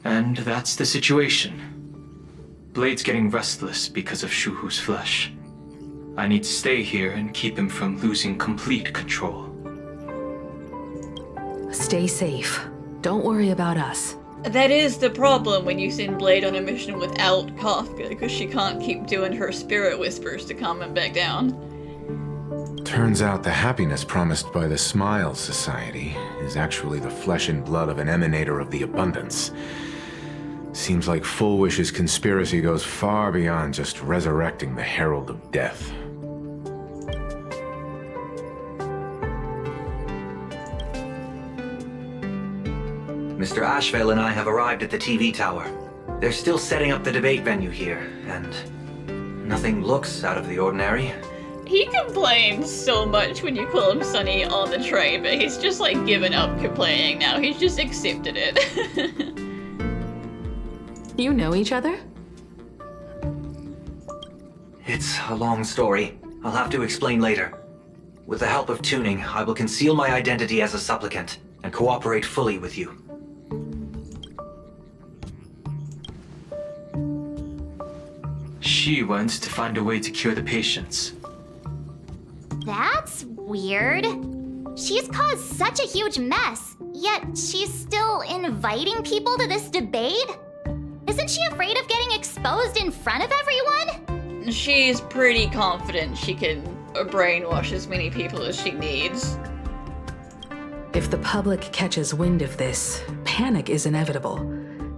And that's the situation. Blade's getting restless because of Shuhu's flesh. I need to stay here and keep him from losing complete control. Stay safe. Don't worry about us. That is the problem when you send Blade on a mission without Kafka, because she can't keep doing her spirit whispers to calm him back down. Turns out the happiness promised by the Smile Society is actually the flesh and blood of an emanator of the abundance. Seems like Fulwish's conspiracy goes far beyond just resurrecting the Herald of Death. Mr. Ashvale and I have arrived at the TV tower. They're still setting up the debate venue here, and nothing looks out of the ordinary. He complains so much when you call him Sonny on the train, but he's just like given up complaining now. He's just accepted it. You know each other? It's a long story. I'll have to explain later. With the help of tuning, I will conceal my identity as a supplicant and cooperate fully with you. She wants to find a way to cure the patients. That's weird. She's caused such a huge mess, yet she's still inviting people to this debate? Isn't she afraid of getting exposed in front of everyone? She's pretty confident she can brainwash as many people as she needs. If the public catches wind of this, panic is inevitable.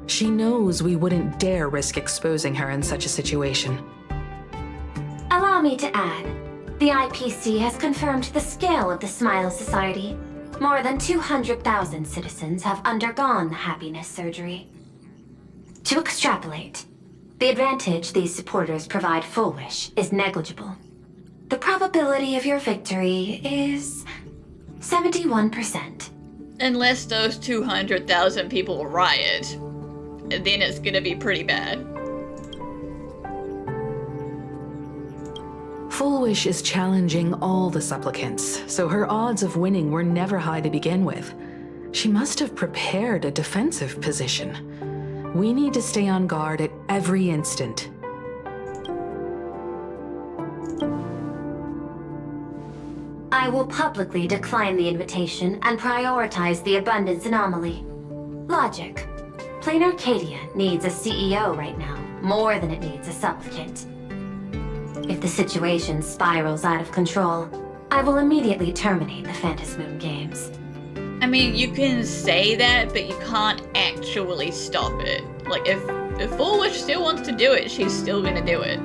She knows we wouldn't dare risk exposing her in such a situation. Allow me to add, the IPC has confirmed the scale of the Smile Society. More than 200,000 citizens have undergone the happiness surgery. To extrapolate, the advantage these supporters provide Fulwish is negligible. The probability of your victory is 71%. Unless those 200,000 people riot, then it's gonna be pretty bad. Fulwish is challenging all the supplicants, so her odds of winning were never high to begin with. She must have prepared a defensive position. We need to stay on guard at every instant. I will publicly decline the invitation and prioritize the abundance anomaly. Logic. Planarcadia needs a CEO right now, more than it needs a supplicant. If the situation spirals out of control, I will immediately terminate the Phantasmoon Games. I mean, you can say that, but you can't actually stop it. Like, if Fulwish still wants to do it, she's still gonna do it.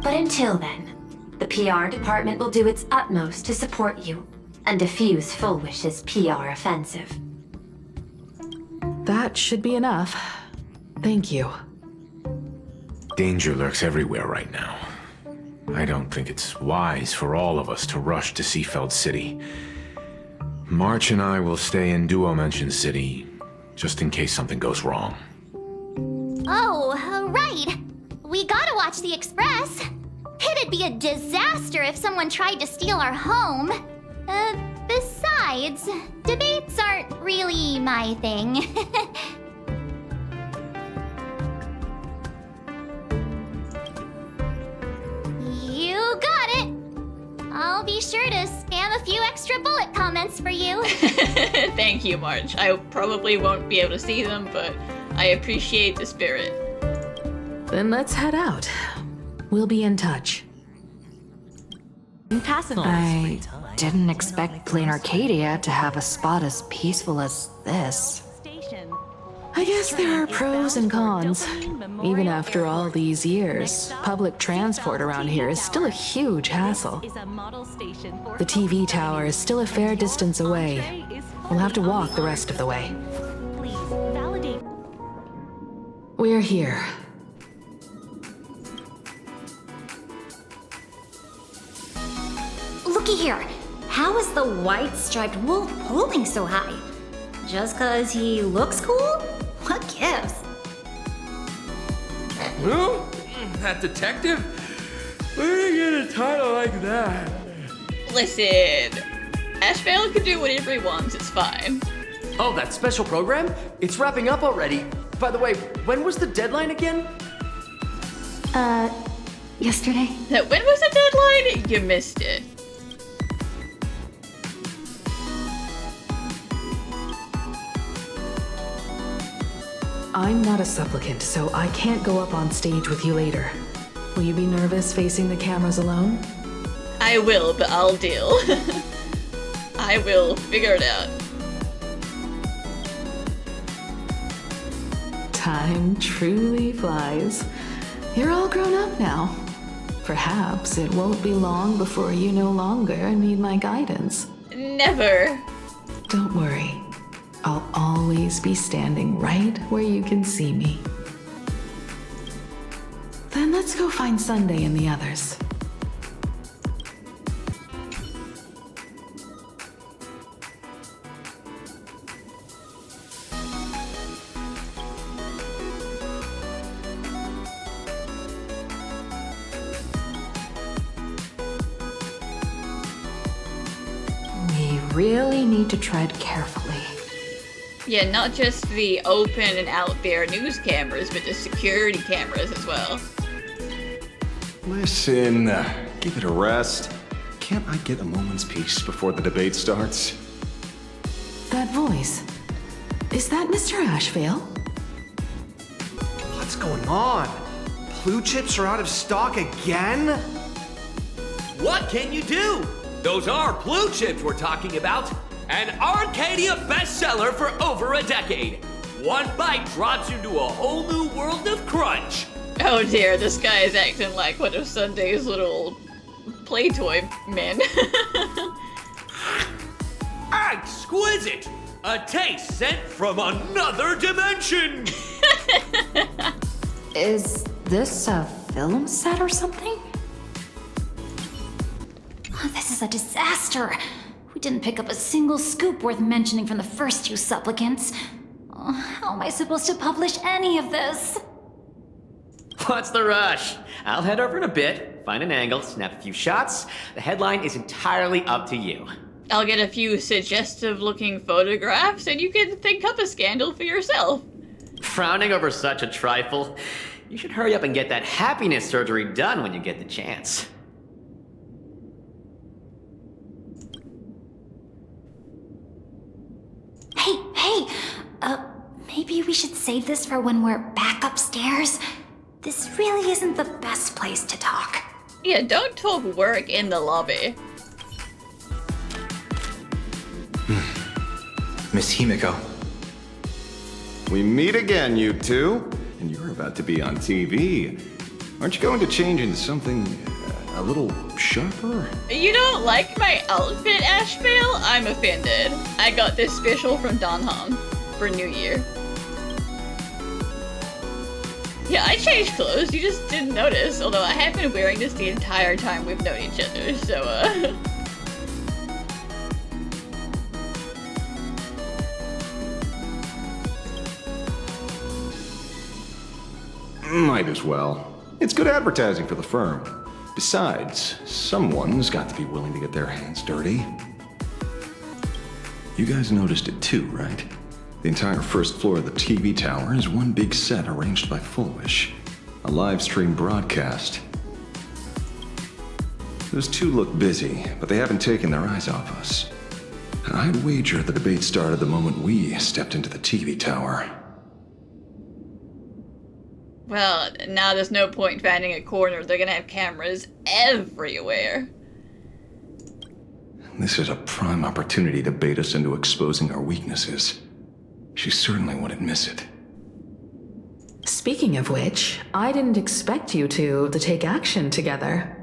But until then, the PR department will do its utmost to support you and defuse Fulwish's PR offensive. That should be enough. Thank you. Danger lurks everywhere right now. I don't think it's wise for all of us to rush to Seafeld City. March and I will stay in Duo Mansion City, just in case something goes wrong. Oh, right. We gotta watch the Express. It'd be a disaster if someone tried to steal our home. Besides, debates aren't really my thing. You got it. I'll be sure to spam a few extra bullet comments for you. Thank you, March. I probably won't be able to see them, but I appreciate the spirit. Then let's head out. We'll be in touch. I didn't expect Planarcadia to have a spot as peaceful as this. I guess there are pros and cons. Even after all these years, public transport around here is still a huge hassle. The TV tower is still a fair distance away. We'll have to walk the rest of the way. We're here. Looky here. How is the white striped wolf holding so high? Just 'cause he looks cool? What gives? Who? That detective? Where did you get a title like that? Listen, Ashvale can do whatever he wants, it's fine. Oh, that special program? It's wrapping up already. By the way, when was the deadline again? Yesterday? When was the deadline? You missed it. I'm not a supplicant, so I can't go up on stage with you later. Will you be nervous facing the cameras alone? I will, but I'll deal. I will figure it out. Time truly flies. You're all grown up now. Perhaps it won't be long before you no longer need my guidance. Never. Don't worry. I'll always be standing right where you can see me. Then let's go find Sunday and the others. We really need to tread carefully. Yeah, not just the open and out there news cameras, but the security cameras as well. Listen, give it a rest. Can't I get a moment's peace before the debate starts? That voice. Is that Mr. Ashvale? What's going on? Blue chips are out of stock again? What can you do? Those are blue chips we're talking about. An Arcadia bestseller for over a decade. One bite drops you into a whole new world of crunch. Oh dear, this guy is acting like one of Sunday's little play toy men. Exquisite! A taste sent from another dimension! Is this a film set or something? Oh, this is a disaster. We didn't pick up a single scoop worth mentioning from the first two supplicants. Oh, how am I supposed to publish any of this? What's the rush? I'll head over in a bit, find an angle, snap a few shots. The headline is entirely up to you. I'll get a few suggestive looking photographs and you can think up a scandal for yourself. Frowning over such a trifle? You should hurry up and get that happiness surgery done when you get the chance. Hey, maybe we should save this for when we're back upstairs? This really isn't the best place to talk. Yeah, don't talk work in the lobby. Miss Himiko. We meet again, you two. And you're about to be on TV. Aren't you going to change into something a little sharper? You don't like my outfit, Ashvale? I'm offended. I got this special from Don Hong for New Year. Yeah, I changed clothes, you just didn't notice. Although I have been wearing this the entire time we've known each other, so Might as well. It's good advertising for the firm. Besides, someone's got to be willing to get their hands dirty. You guys noticed it too, right? The entire first floor of the TV tower is one big set arranged by Fulwish. A live stream broadcast. Those two look busy, but they haven't taken their eyes off us. I'd wager the debate started the moment we stepped into the TV tower. well, now there's no point finding a corner. They're gonna have cameras everywhere. This is a prime opportunity to bait us into exposing our weaknesses. She certainly wouldn't miss it. Speaking of which, I didn't expect you two to take action together.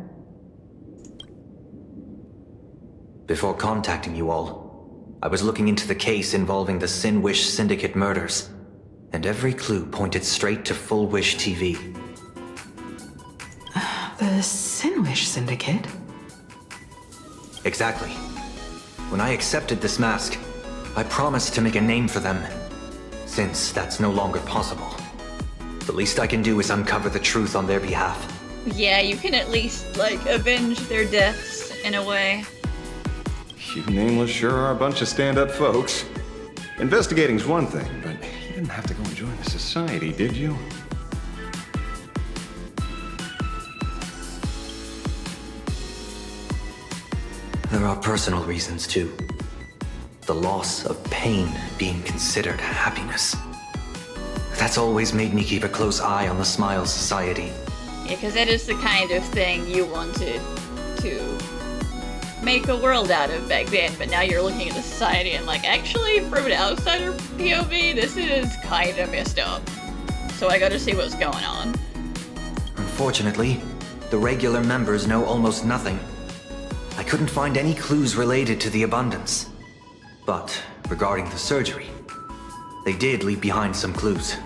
Before contacting you all, I was looking into the case involving the Fulwish Syndicate murders, and every clue pointed straight to Fulwish TV. The Fulwish Syndicate? Exactly. When I accepted this mask, I promised to make a name for them. Since that's no longer possible, the least I can do is uncover the truth on their behalf. Yeah, you can at least, like, avenge their deaths in a way. You nameless sure are a bunch of stand-up folks. Investigating's one thing, but you didn't have to go and join the society, did you? There are personal reasons, too. The loss of pain being considered happiness. That's always made me keep a close eye on the Smile Society. Yeah, because that is the kind of thing you wanted to make a world out of back then, but now you're looking at the society and like, actually, from an outsider POV, this is kind of messed up. So I gotta see what's going on. Unfortunately, the regular members know almost nothing. I couldn't find any clues related to the abundance. But regarding the surgery, they did leave behind some clues.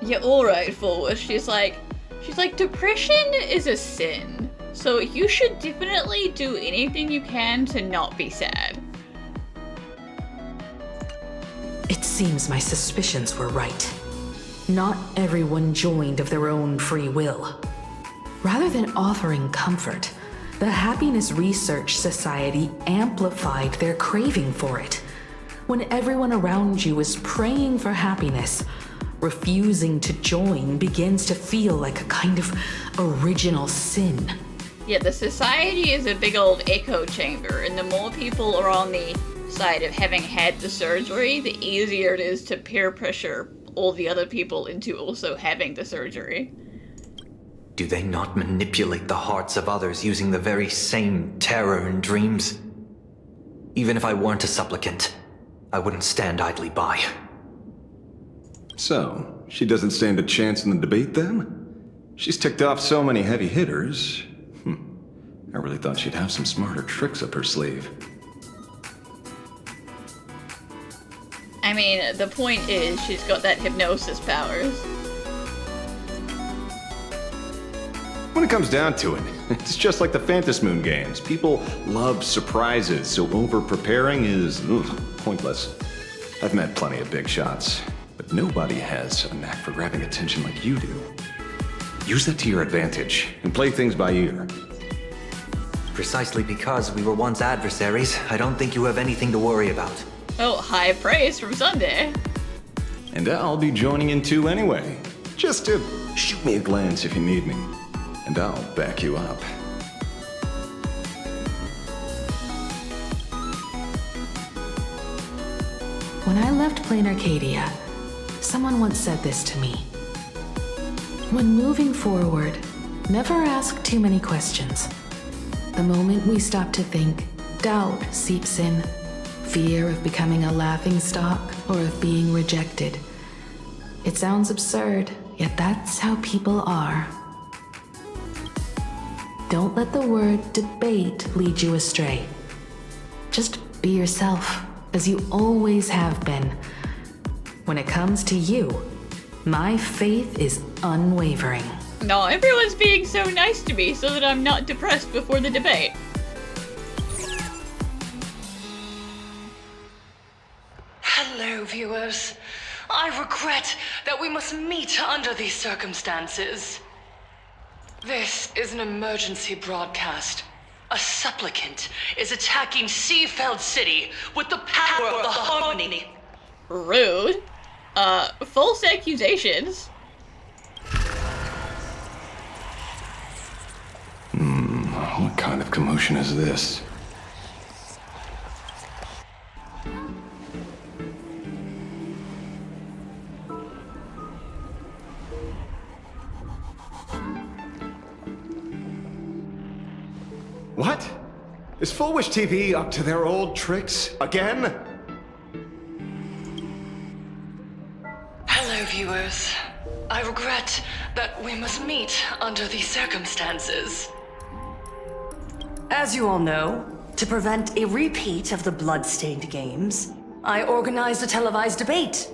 Yeah, alright, Fulwish. She's like, depression is a sin. So you should definitely do anything you can to not be sad. It seems my suspicions were right. Not everyone joined of their own free will. Rather than offering comfort, the Happiness Research Society amplified their craving for it. When everyone around you is praying for happiness, refusing to join begins to feel like a kind of original sin. Yeah, the society is a big old echo chamber, and the more people are on the side of having had the surgery, the easier it is to peer pressure all the other people into also having the surgery. Do they not manipulate the hearts of others using the very same terror and dreams? Even if I weren't a supplicant, I wouldn't stand idly by. So, she doesn't stand a chance in the debate then? She's ticked off so many heavy hitters. I really thought she'd have some smarter tricks up her sleeve. I mean, the point is she's got that hypnosis powers. When it comes down to it, it's just like the Phantasmoon games. People love surprises, so over-preparing is pointless. I've met plenty of big shots, but nobody has a knack for grabbing attention like you do. Use that to your advantage and play things by ear. Precisely because we were once adversaries, I don't think you have anything to worry about. Oh, high praise from Sunday. And I'll be joining in too anyway. Just to shoot me a glance if you need me. And I'll back you up. When I left Planarcadia, someone once said this to me. When moving forward, never ask too many questions. The moment we stop to think, doubt seeps in. Fear of becoming a laughingstock or of being rejected. It sounds absurd, yet that's how people are. Don't let the word debate lead you astray. Just be yourself, as you always have been. When it comes to you, my faith is unwavering. No, everyone's being so nice to me so that I'm not depressed before the debate. Hello, viewers. I regret that we must meet under these circumstances. This is an emergency broadcast. A supplicant is attacking Seafeld City with the power of the harmony. Rude. False accusations. What kind of commotion is this? What? Is Fulwish TV up to their old tricks again? Hello, viewers. I regret that we must meet under these circumstances. As you all know, to prevent a repeat of the blood-stained games, I organized a televised debate.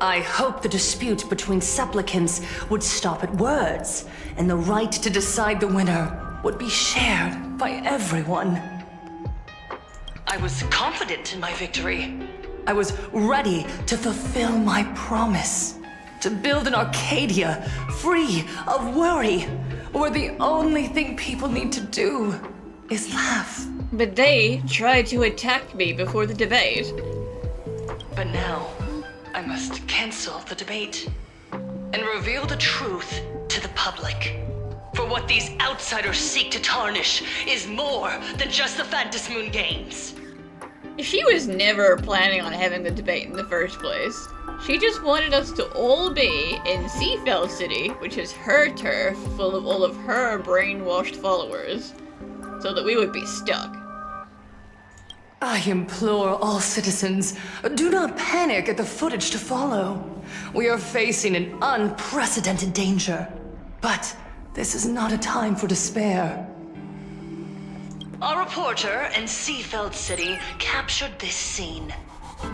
I hope the dispute between supplicants would stop at words, and the right to decide the winner would be shared by everyone. I was confident in my victory. I was ready to fulfill my promise. To build an Arcadia free of worry, where the only thing people need to do is laugh. But they tried to attack me before the debate. But now, I must cancel the debate and reveal the truth to the public. For what these outsiders seek to tarnish is more than just the Phantom Moon games. She was never planning on having the debate in the first place. She just wanted us to all be in Seafeld City, which is her turf, full of all of her brainwashed followers, so that we would be stuck. I implore all citizens, do not panic at the footage to follow. We are facing an unprecedented danger. But this is not a time for despair. Our reporter in Seafeld City captured this scene.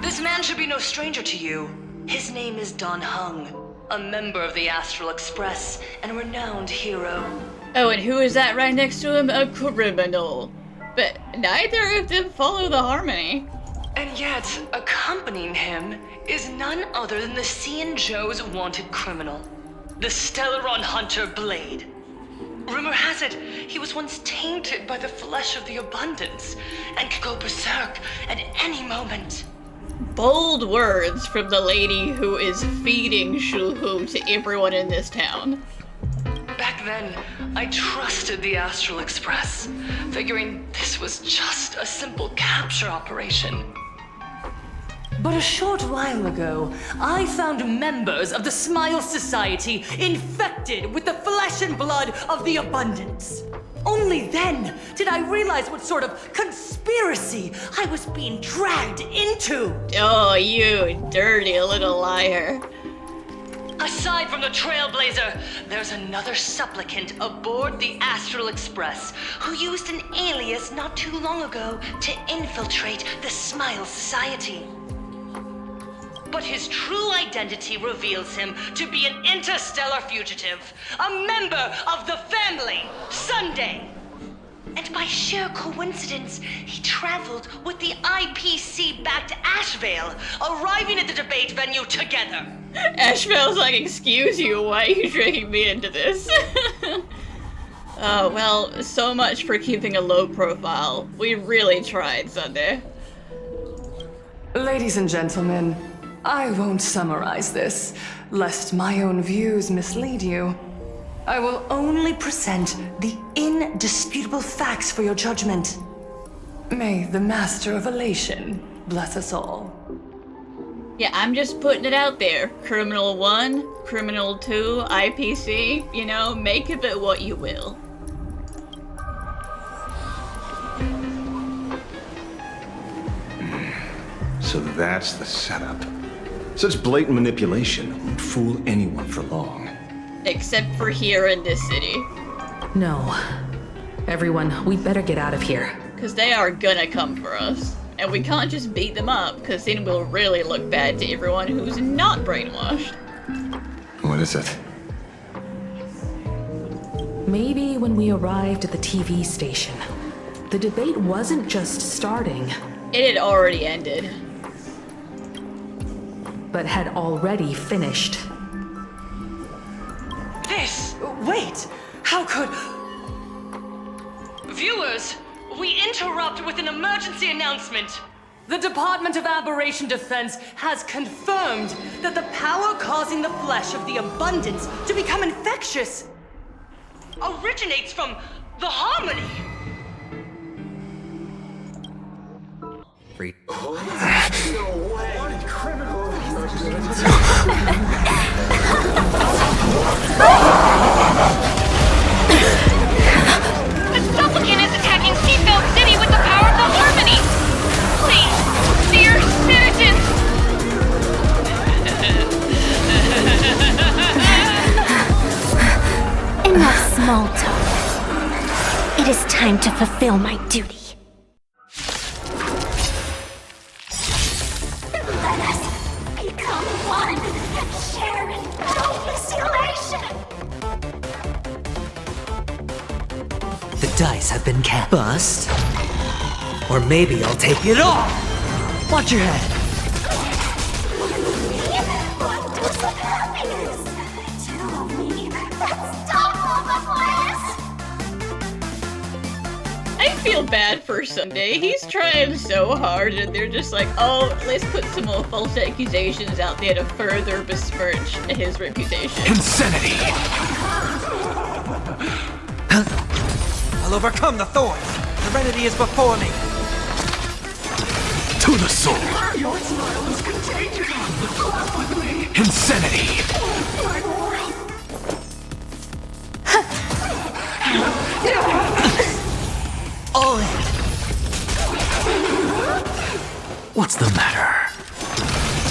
This man should be no stranger to you. His name is Don Hung, a member of the Astral Express and a renowned hero. Oh, and who is that right next to him? A criminal. But neither of them follow the harmony. And yet, accompanying him is none other than the Cian Joe's wanted criminal, the Stellaron Hunter Blade. Rumor has it, he was once tainted by the flesh of the Abundance and could go berserk at any moment. Bold words from the lady who is feeding Shulhu to everyone in this town. Back then, I trusted the Astral Express, figuring this was just a simple capture operation. But a short while ago, I found members of the Smile Society infected with the flesh and blood of the Abundance. Only then did I realize what sort of conspiracy I was being dragged into. Oh, you dirty little liar. Aside from the Trailblazer, there's another supplicant aboard the Astral Express who used an alias not too long ago to infiltrate the Smile Society. But his true identity reveals him to be an interstellar fugitive, a member of the family, Sunday. And by sheer coincidence, he traveled with the IPC back to Ashvale, arriving at the debate venue together. Ashvale's like, excuse you, why are you dragging me into this? Oh, well, so much for keeping a low profile. We really tried, Sunday. Ladies and gentlemen, I won't summarize this, lest my own views mislead you. I will only present the indisputable facts for your judgment. May the Master of Elation bless us all. Yeah, I'm just putting it out there. Criminal 1, Criminal 2, IPC, you know, make of it what you will. So that's the setup. Such blatant manipulation won't fool anyone for long. Except for here in this city. No. Everyone, we'd better get out of here. Because they are gonna come for us. And we can't just beat them up, because then we'll really look bad to everyone who's not brainwashed. What is it? Maybe when we arrived at the TV station, the debate wasn't just starting. It had already ended. But had already finished. Wait! How could... Viewers, we interrupt with an emergency announcement. The Department of Aberration Defense has confirmed that the power causing the flesh of the Abundance to become infectious originates from the Harmony. Free. The supplicant is attacking Seafeld City with the power of the Harmony! Please, dear citizens! Enough small talk. It is time to fulfill my duty. Let us become one and share in boundless elation. The dice have been cast. Bust? Or maybe I'll take it all! Watch your head! Wonders of happiness. Tell me that's double the bliss. I feel bad for Sunday. He's trying so hard and they're just like, oh, let's put some more false accusations out there to further besmirch his reputation. Insanity! I'll overcome the thorns! Serenity is before me! To the soul! Your smile is contagious! Laugh with me! Insanity! All in! What's the matter?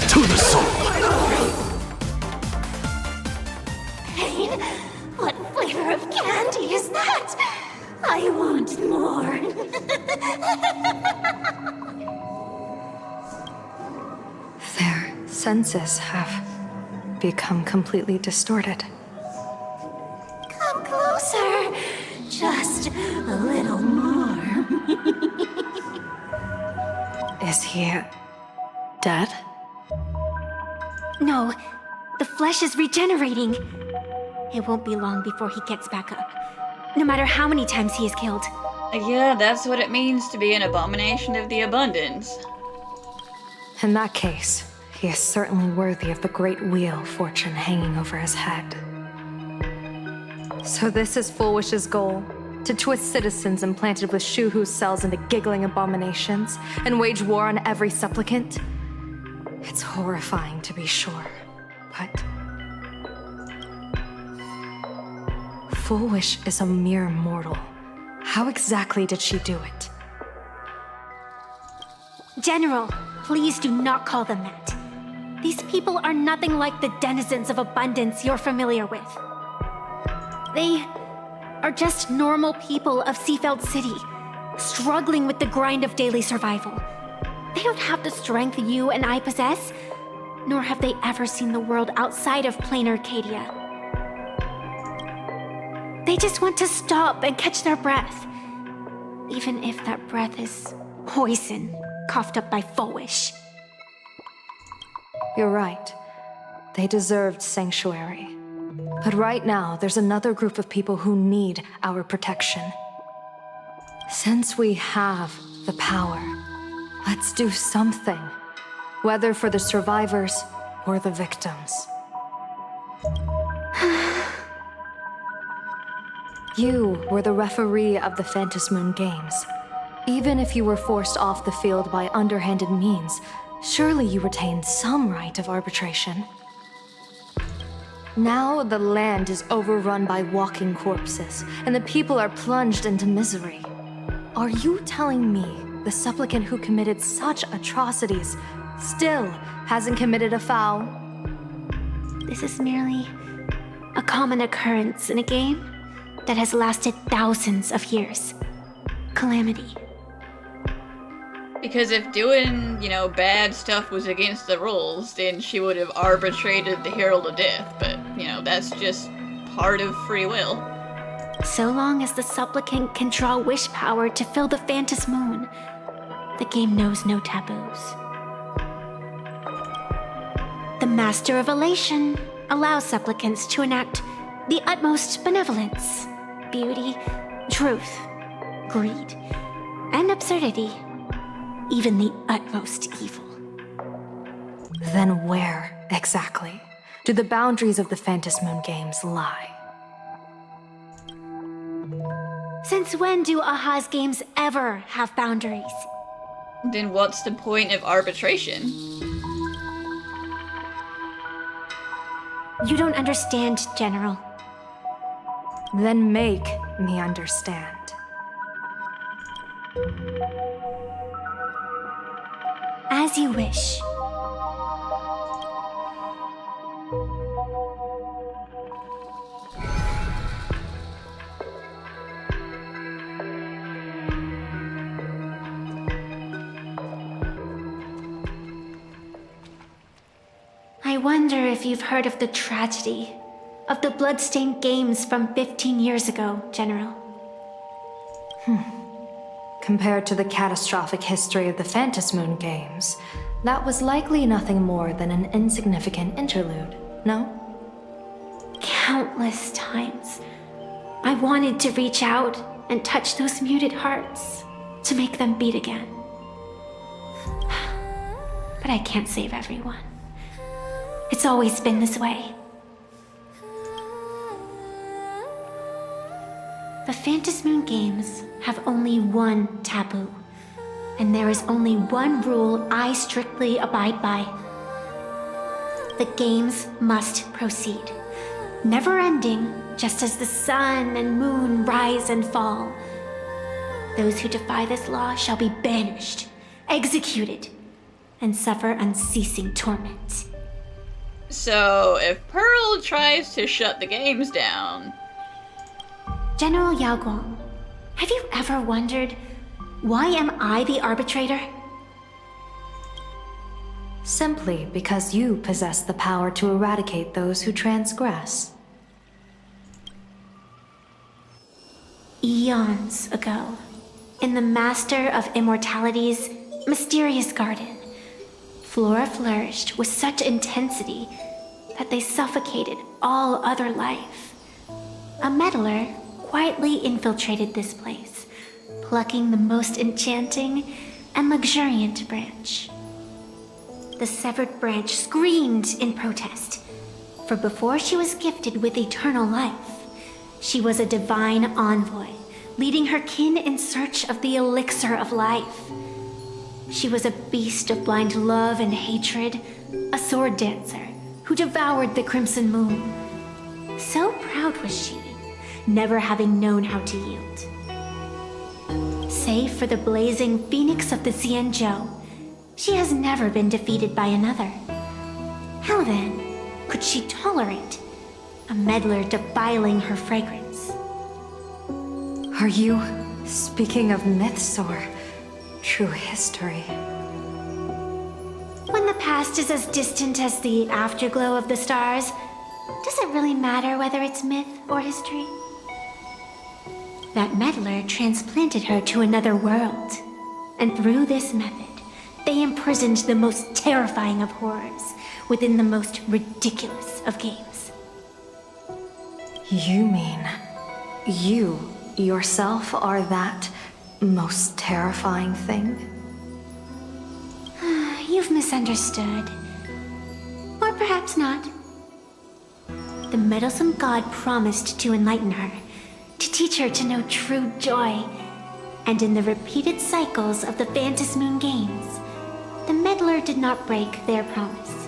To the soul! Pain? What flavor of candy is that? I want more. Their senses have become completely distorted. Come closer. Just a little more. Is he dead? No, the flesh is regenerating. It won't be long before he gets back up. No matter how many times he is killed. Yeah, that's what it means to be an abomination of the abundance. In that case, he is certainly worthy of the great wheel of fortune hanging over his head. So this is Fulwish's goal? To twist citizens implanted with Shuhu's cells into giggling abominations and wage war on every supplicant? It's horrifying to be sure, but Fulwish is a mere mortal. How exactly did she do it? General, please do not call them that. These people are nothing like the denizens of abundance you're familiar with. They are just normal people of Seafeld City, struggling with the grind of daily survival. They don't have the strength you and I possess, nor have they ever seen the world outside of Planarcadia. They just want to stop and catch their breath, even if that breath is poison coughed up by Fulwish. You're right. They deserved sanctuary. But right now, there's another group of people who need our protection. Since we have the power, let's do something. Whether for the survivors or the victims. You were the referee of the Phantom Moon Games. Even if you were forced off the field by underhanded means, surely you retained some right of arbitration. Now the land is overrun by walking corpses, and the people are plunged into misery. Are you telling me the supplicant who committed such atrocities still hasn't committed a foul? This is merely a common occurrence in a game that has lasted thousands of years. Calamity. Because if doing, bad stuff was against the rules, then she would have arbitrated the Herald of Death, but, that's just part of free will. So long as the supplicant can draw wish power to fill the Phantom Moon, the game knows no taboos. The Master of Elation allows supplicants to enact the utmost benevolence, beauty, truth, greed, and absurdity. even the utmost evil. Then where, exactly, do the boundaries of the Phantasmoon games lie? Since when do Aha's games ever have boundaries? Then what's the point of arbitration? You don't understand, General. Then make me understand. As you wish. I wonder if you've heard of the tragedy of the bloodstained games from 15 years ago, General. Compared to the catastrophic history of the Phantasmoon games, that was likely nothing more than an insignificant interlude, no? Countless times, I wanted to reach out and touch those muted hearts to make them beat again. But I can't save everyone. It's always been this way. The Phantasmoon games have only one taboo, and there is only one rule I strictly abide by. The games must proceed, never ending, just as the sun and moon rise and fall. Those who defy this law shall be banished, executed, and suffer unceasing torment. So, if Pearl tries to shut the games down... General Yao Guang, have you ever wondered, why am I the arbitrator? Simply because you possess the power to eradicate those who transgress. Eons ago, in the Master of Immortality's mysterious garden, flora flourished with such intensity that they suffocated all other life. A meddler quietly infiltrated this place, plucking the most enchanting and luxuriant branch. The severed branch screamed in protest, for before she was gifted with eternal life, she was a divine envoy, leading her kin in search of the elixir of life. She was a beast of blind love and hatred, a sword dancer who devoured the crimson moon. So proud was she, never having known how to yield. Save for the blazing phoenix of the Xianzhou, she has never been defeated by another. How then could she tolerate a meddler defiling her fragrance? Are you speaking of myths or true history? When the past is as distant as the afterglow of the stars, does it really matter whether it's myth or history? That meddler transplanted her to another world, and through this method, they imprisoned the most terrifying of horrors within the most ridiculous of games. You mean you yourself are that most terrifying thing? You've misunderstood. Or perhaps not. The meddlesome god promised to enlighten her, to teach her to know true joy. And in the repeated cycles of the Phantasmoon games, the meddler did not break their promise.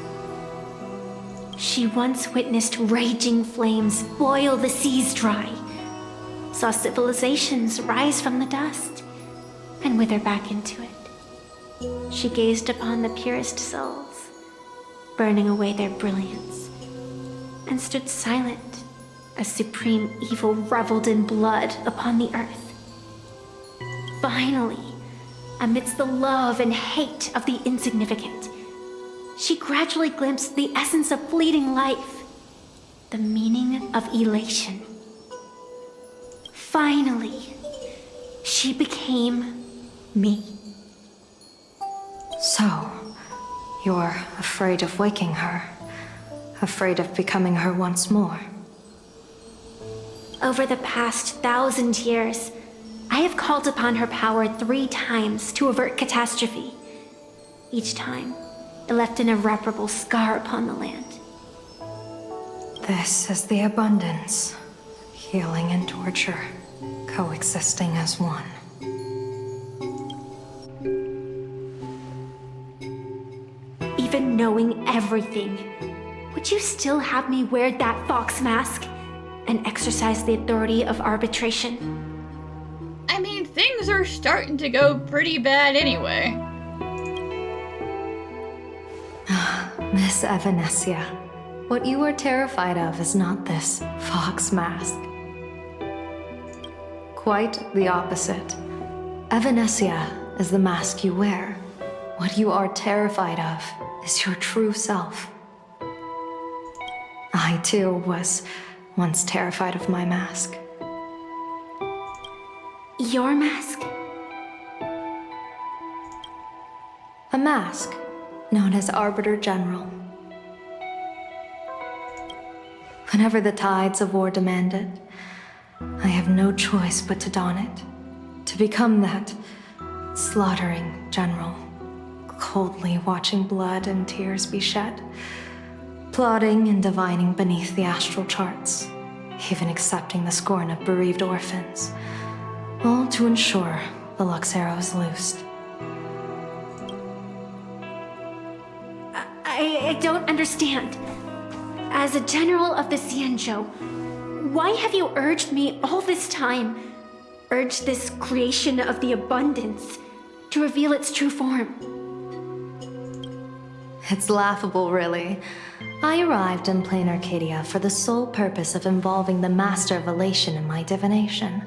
She once witnessed raging flames boil the seas dry, saw civilizations rise from the dust, and wither back into it. She gazed upon the purest souls, burning away their brilliance, and stood silent as supreme evil reveled in blood upon the earth. Finally, amidst the love and hate of the insignificant, she gradually glimpsed the essence of fleeting life, the meaning of elation. Finally, she became me. So, you're afraid of waking her, afraid of becoming her once more. Over the past 1,000 years, I have called upon her power 3 times to avert catastrophe. Each time, it left an irreparable scar upon the land. This is the abundance. Healing and torture, coexisting as one. Even knowing everything, would you still have me wear that fox mask and exercise the authority of arbitration? I mean, things are starting to go pretty bad anyway. Miss Evanesia, what you are terrified of is not this fox mask. Quite the opposite. Evanesia is the mask you wear. What you are terrified of is your true self. I too was once terrified of my mask. Your mask? A mask known as Arbiter General. Whenever the tides of war demand it, I have no choice but to don it, to become that slaughtering general, coldly watching blood and tears be shed, plotting and divining beneath the astral charts, even accepting the scorn of bereaved orphans, all to ensure the Luxero is loosed. I don't understand. As a general of the Xianzhou, why have you urged me all this time, urged this creation of the abundance, to reveal its true form? It's laughable, really. I arrived in Planarcadia for the sole purpose of involving the Master of Elation in my divination,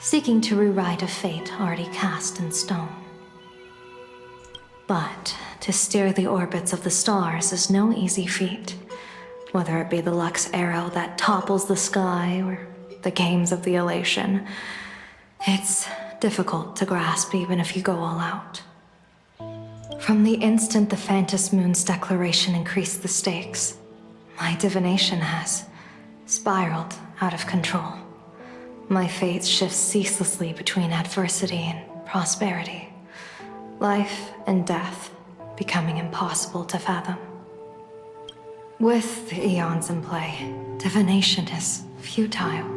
seeking to rewrite a fate already cast in stone. But to steer the orbits of the stars is no easy feat, whether it be the Lux arrow that topples the sky or the games of the Elation. It's difficult to grasp even if you go all out. From the instant the Phantom Moon's declaration increased the stakes, my divination has spiraled out of control. My fate shifts ceaselessly between adversity and prosperity, life and death becoming impossible to fathom. With the eons in play, divination is futile.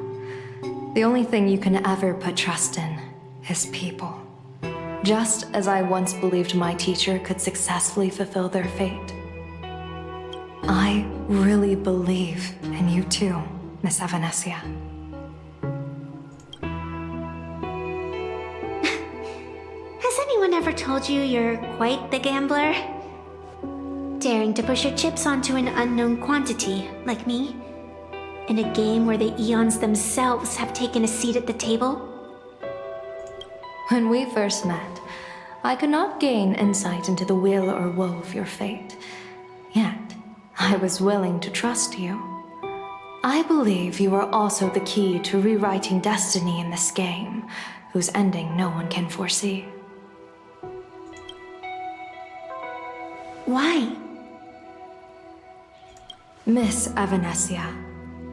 The only thing you can ever put trust in is people. Just as I once believed my teacher could successfully fulfill their fate. I really believe in you too, Miss Evanesia. Has anyone ever told you you're quite the gambler? Daring to push your chips onto an unknown quantity, like me? In a game where the eons themselves have taken a seat at the table? When we first met, I could not gain insight into the will or woe of your fate. Yet, I was willing to trust you. I believe you are also the key to rewriting destiny in this game, whose ending no one can foresee. Why? Miss Evanesia,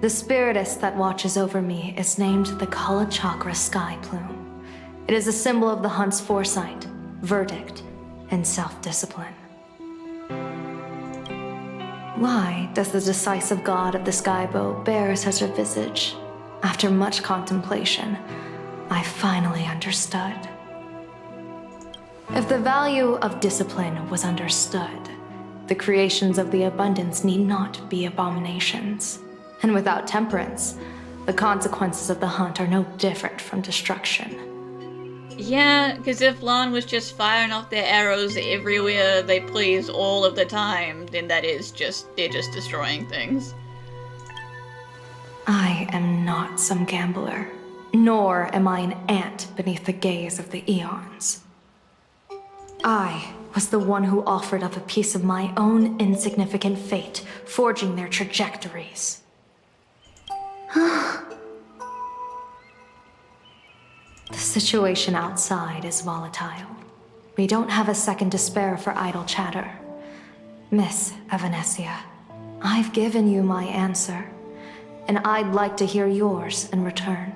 the spiritist that watches over me is named the Kala Chakra Sky Plume. It is a symbol of the hunt's foresight, verdict, and self-discipline. Why does the decisive god of the skyboat bear such a visage? After much contemplation, I finally understood. If the value of discipline was understood, the creations of the abundance need not be abominations. And without temperance, the consequences of the hunt are no different from destruction. Yeah, because if Lan was just firing off their arrows everywhere they please all of the time, then they're just destroying things. I am not some gambler, nor am I an ant beneath the gaze of the eons. I was the one who offered up a piece of my own insignificant fate, forging their trajectories. The situation outside is volatile. We don't have a second to spare for idle chatter. Miss Evanesia, I've given you my answer, and I'd like to hear yours in return.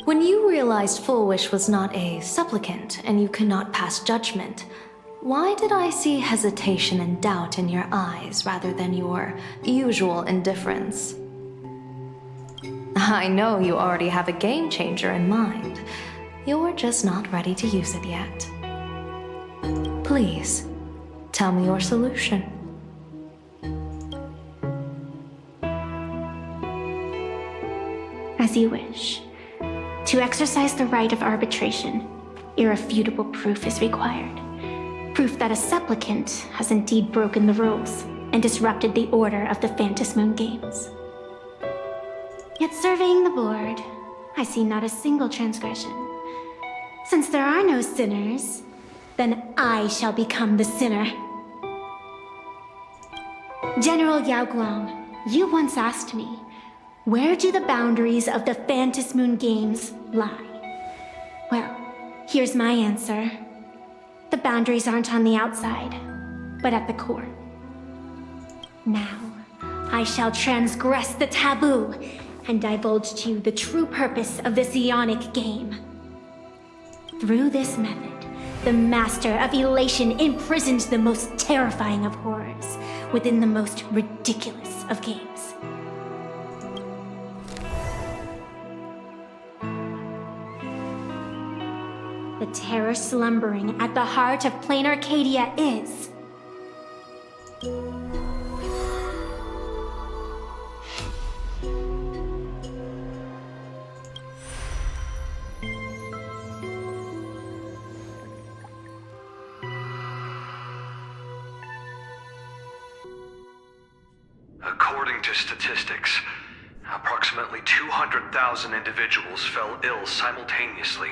When you realized Fulwish was not a supplicant and you could not pass judgment, why did I see hesitation and doubt in your eyes rather than your usual indifference? I know you already have a game changer in mind. You're just not ready to use it yet. Please, tell me your solution. As you wish. To exercise the right of arbitration, irrefutable proof is required. Proof that a supplicant has indeed broken the rules and disrupted the order of the Phantom Moon Games. Yet surveying the board, I see not a single transgression. Since there are no sinners, then I shall become the sinner. General Yao Guang, you once asked me, where do the boundaries of the Phantom Moon Games lie? Well, here's my answer. The boundaries aren't on the outside, but at the core. Now, I shall transgress the taboo and divulge to you the true purpose of this Ionic game. Through this method, the Master of Elation imprisoned the most terrifying of horrors within the most ridiculous of games. The terror slumbering at the heart of Planarcadia is... According to statistics, approximately 200,000 individuals fell ill simultaneously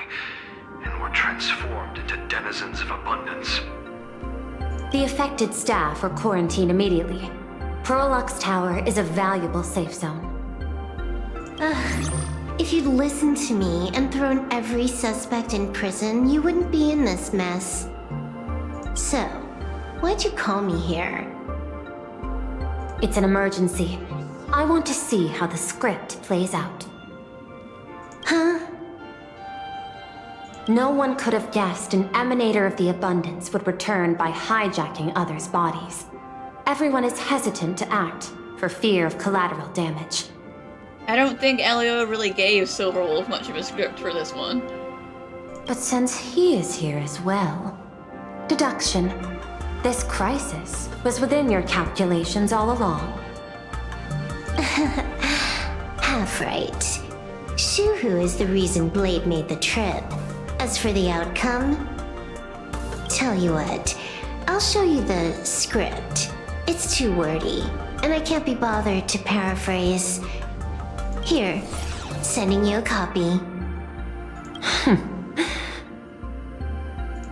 and were transformed into denizens of abundance. The affected staff are quarantined immediately. Prolux Tower is a valuable safe zone. If you'd listened to me and thrown every suspect in prison, you wouldn't be in this mess. So, why'd you call me here? It's an emergency. I want to see how the script plays out. Huh? No one could have guessed an emanator of the abundance would return by hijacking others' bodies. Everyone is hesitant to act, for fear of collateral damage. I don't think Elio really gave Silverwolf much of a script for this one. But since he is here as well... Deduction. This crisis was within your calculations all along. Half right. Shuhu is the reason Blade made the trip. As for the outcome... Tell you what, I'll show you the script. It's too wordy, and I can't be bothered to paraphrase. Here, sending you a copy.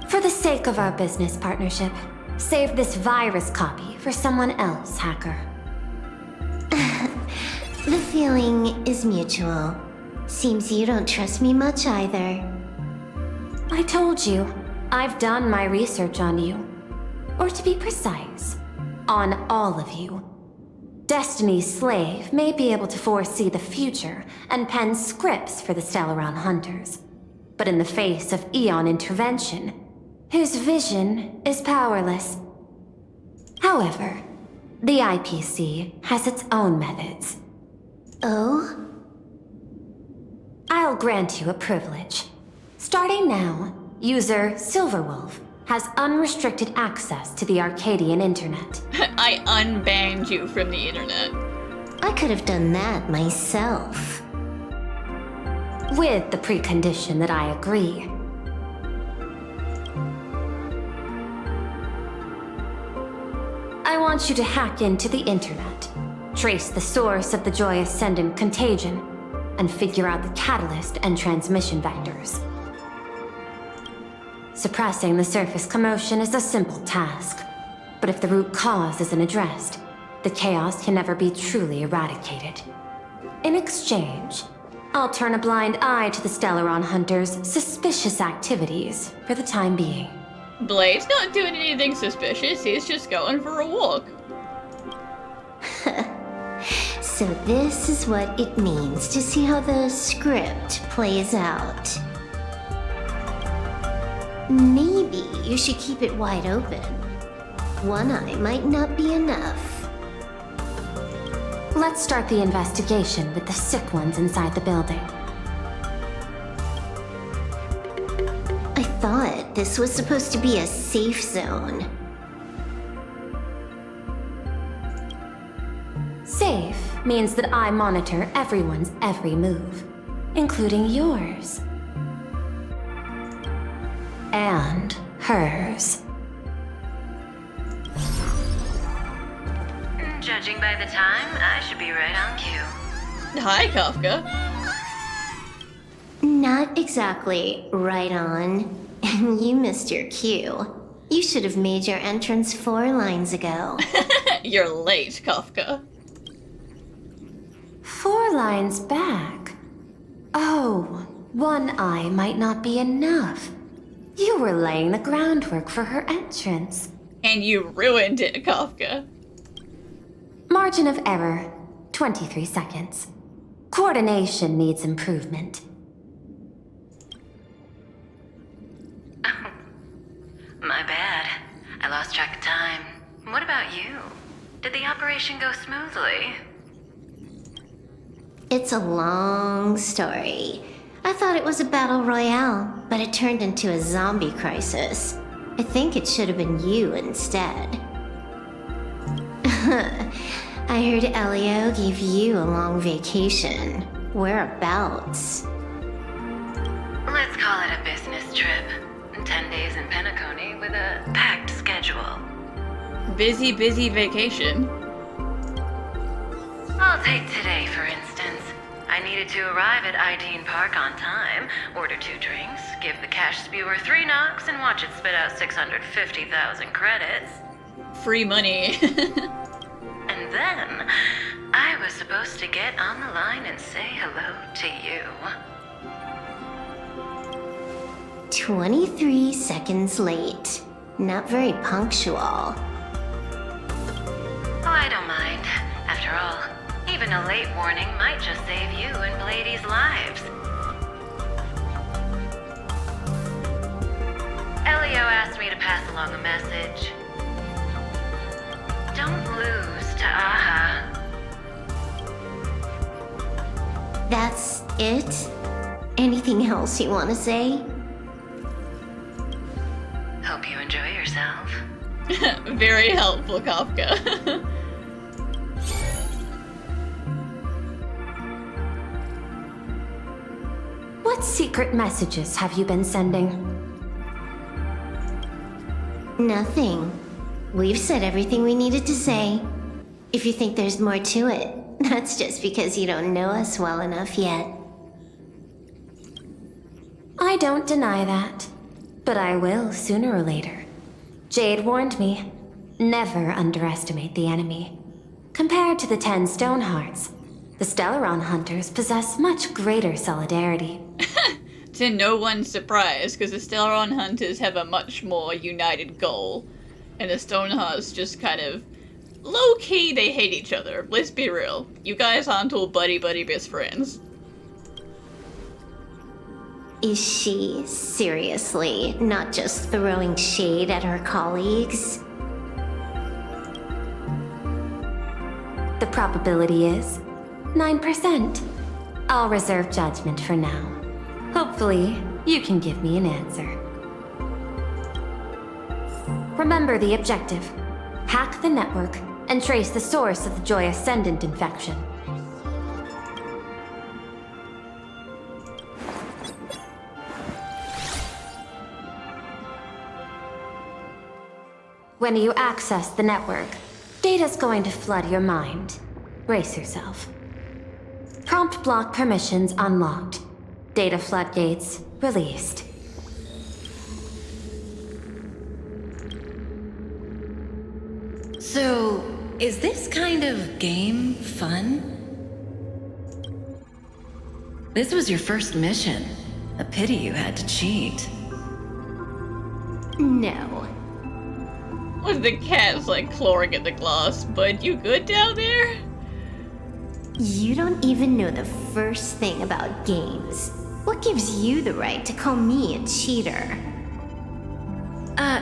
For the sake of our business partnership, save this virus copy for someone else, hacker. The feeling is mutual. Seems you don't trust me much either. I told you, I've done my research on you. Or to be precise, on all of you. Destiny's slave may be able to foresee the future and pen scripts for the Stellaron hunters. But in the face of Eon intervention, his vision is powerless. However, the IPC has its own methods. Oh? I'll grant you a privilege. Starting now, user Silverwolf has unrestricted access to the Arcadian internet. I unbanned you from the internet. I could have done that myself. With the precondition that I agree. I want you to hack into the internet, trace the source of the Joy Ascendant contagion, and figure out the catalyst and transmission vectors. Suppressing the surface commotion is a simple task, but if the root cause isn't addressed, the chaos can never be truly eradicated. In exchange, I'll turn a blind eye to the Stellaron hunters' suspicious activities for the time being. Blade's not doing anything suspicious, he's just going for a walk. So this is what it means to see how the script plays out. Maybe you should keep it wide open. One eye might not be enough. Let's start the investigation with the sick ones inside the building. I thought this was supposed to be a safe zone. Safe means that I monitor everyone's every move, including yours. And hers. Judging by the time, I should be right on cue. Hi, Kafka. Not exactly right on. You missed your cue. You should have made your entrance 4 lines ago. You're late, Kafka. 4 lines back. Oh, one eye might not be enough. You were laying the groundwork for her entrance. And you ruined it, Kafka. Margin of error, 23 seconds. Coordination needs improvement. My bad. I lost track of time. What about you? Did the operation go smoothly? It's a long story. I thought it was a battle royale, but it turned into a zombie crisis. I think it should have been you instead. I heard Elio gave you a long vacation. Whereabouts? Let's call it a business trip. 10 days in Penacony with a packed schedule. Busy vacation. I'll take today, for instance. I needed to arrive at Ideen Park on time, order 2 drinks, give the cash spewer 3 knocks, and watch it spit out 650,000 credits. Free money. And then, I was supposed to get on the line and say hello to you. 23 seconds late. Not very punctual. Oh, I don't mind. After all, even a late warning might just save you and Blady's lives. Elio asked me to pass along a message. Don't lose to Aha. That's it? Anything else you want to say? Hope you enjoy yourself. Very helpful, Kafka. What secret messages have you been sending? Nothing. We've said everything we needed to say. If you think there's more to it, that's just because you don't know us well enough yet. I don't deny that. But I will sooner or later. Jade warned me. Never underestimate the enemy. Compared to the 10 Stonehearts, the Stellaron Hunters possess much greater solidarity. To no one's surprise, because the Stellaron Hunters have a much more united goal. And the Stonehearts just kind of... low-key, they hate each other. Let's be real. You guys aren't all buddy-buddy best friends. Is she seriously not just throwing shade at her colleagues? The probability is 9%. I'll reserve judgment for now. Hopefully, you can give me an answer. Remember the objective. Hack the network and trace the source of the Joy Ascendant infection. When you access the network, data's going to flood your mind. Brace yourself. Prompt block permissions unlocked. Data floodgates released. So, is this kind of game fun? This was your first mission. A pity you had to cheat. No. With the cats like clawing at the glass, but you good down there? You don't even know the first thing about games. What gives you the right to call me a cheater?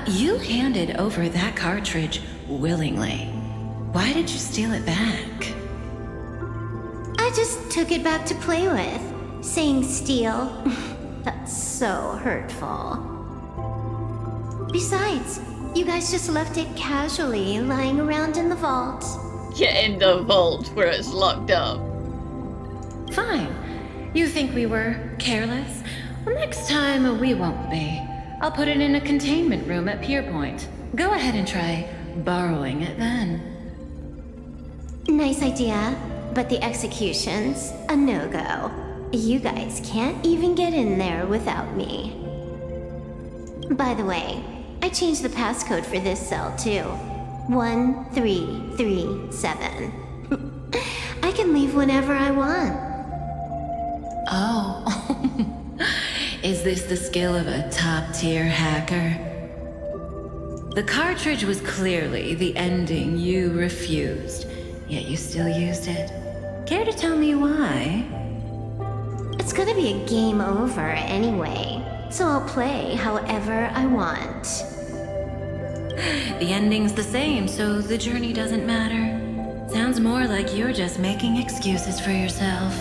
You handed over that cartridge willingly. Why did you steal it back? I just took it back to play with. Saying steal, that's so hurtful. Besides, you guys just left it casually lying around in the vault. Yeah, in the vault where it's locked up. Fine. You think we were careless? Well, next time we won't be. I'll put it in a containment room at Pierpoint. Go ahead and try borrowing it then. Nice idea, but the execution's a no-go. You guys can't even get in there without me. By the way, I changed the passcode for this cell too. 1337. I can leave whenever I want. Oh. Is this the skill of a top-tier hacker? The cartridge was clearly the ending you refused, yet you still used it. Care to tell me why? It's gonna be a game over anyway, so I'll play however I want. The ending's the same, so the journey doesn't matter. Sounds more like you're just making excuses for yourself.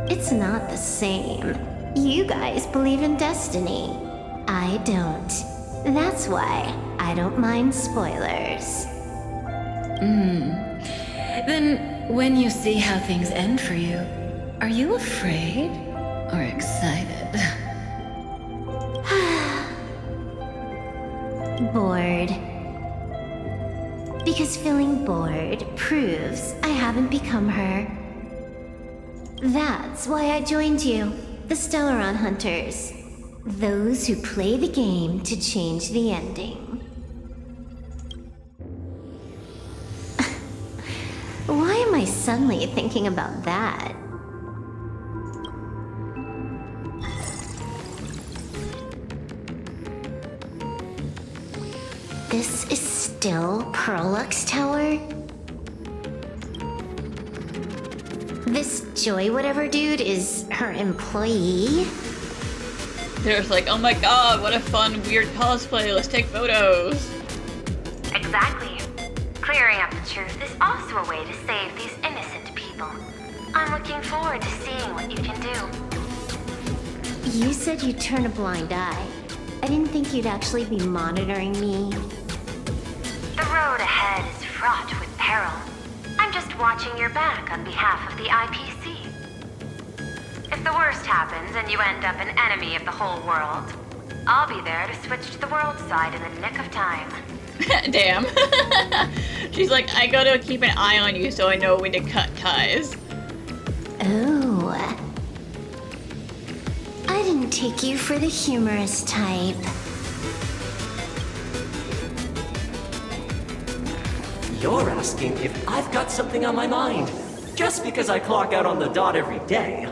It's not the same. You guys believe in destiny. I don't. That's why I don't mind spoilers. Then, when you see how things end for you, are you afraid or excited? Bored. Because feeling bored proves I haven't become her. That's why I joined you, the Stellaron Hunters. Those who play the game to change the ending. Why am I suddenly thinking about that? This is still Perlux Tower? This Joy whatever dude is her employee? There's like, oh my god, what a fun, weird cosplay, let's take photos. Exactly. Clearing up the truth is also a way to save these innocent people. I'm looking forward to seeing what you can do. You said you'd turn a blind eye. I didn't think you'd actually be monitoring me. The road ahead is fraught with peril. I'm just watching your back on behalf of the IPC. If the worst happens and you end up an enemy of the whole world, I'll be there to switch to the world side in the nick of time. Damn. She's like, I gotta keep an eye on you so I know when to cut ties. Oh. I didn't take you for the humorous type. You're asking if I've got something on my mind, just because I clock out on the dot every day.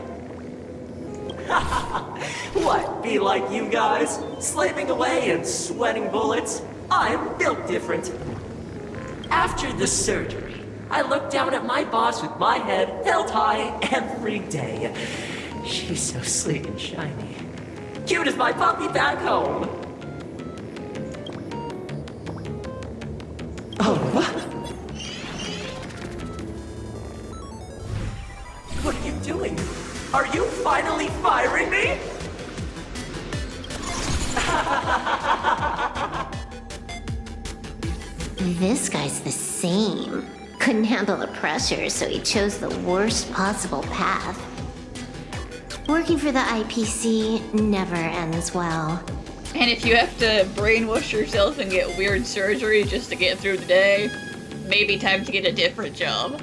What, be like you guys? Slaving away and sweating bullets? I'm built different. After the surgery, I look down at my boss with my head held high every day. She's so sleek and shiny. Cute as my puppy back home. Oh, what are you doing? Are you finally firing me? This guy's the same. Couldn't handle the pressure, so he chose the worst possible path. Working for the IPC never ends well. And if you have to brainwash yourself and get weird surgery just to get through the day, maybe time to get a different job.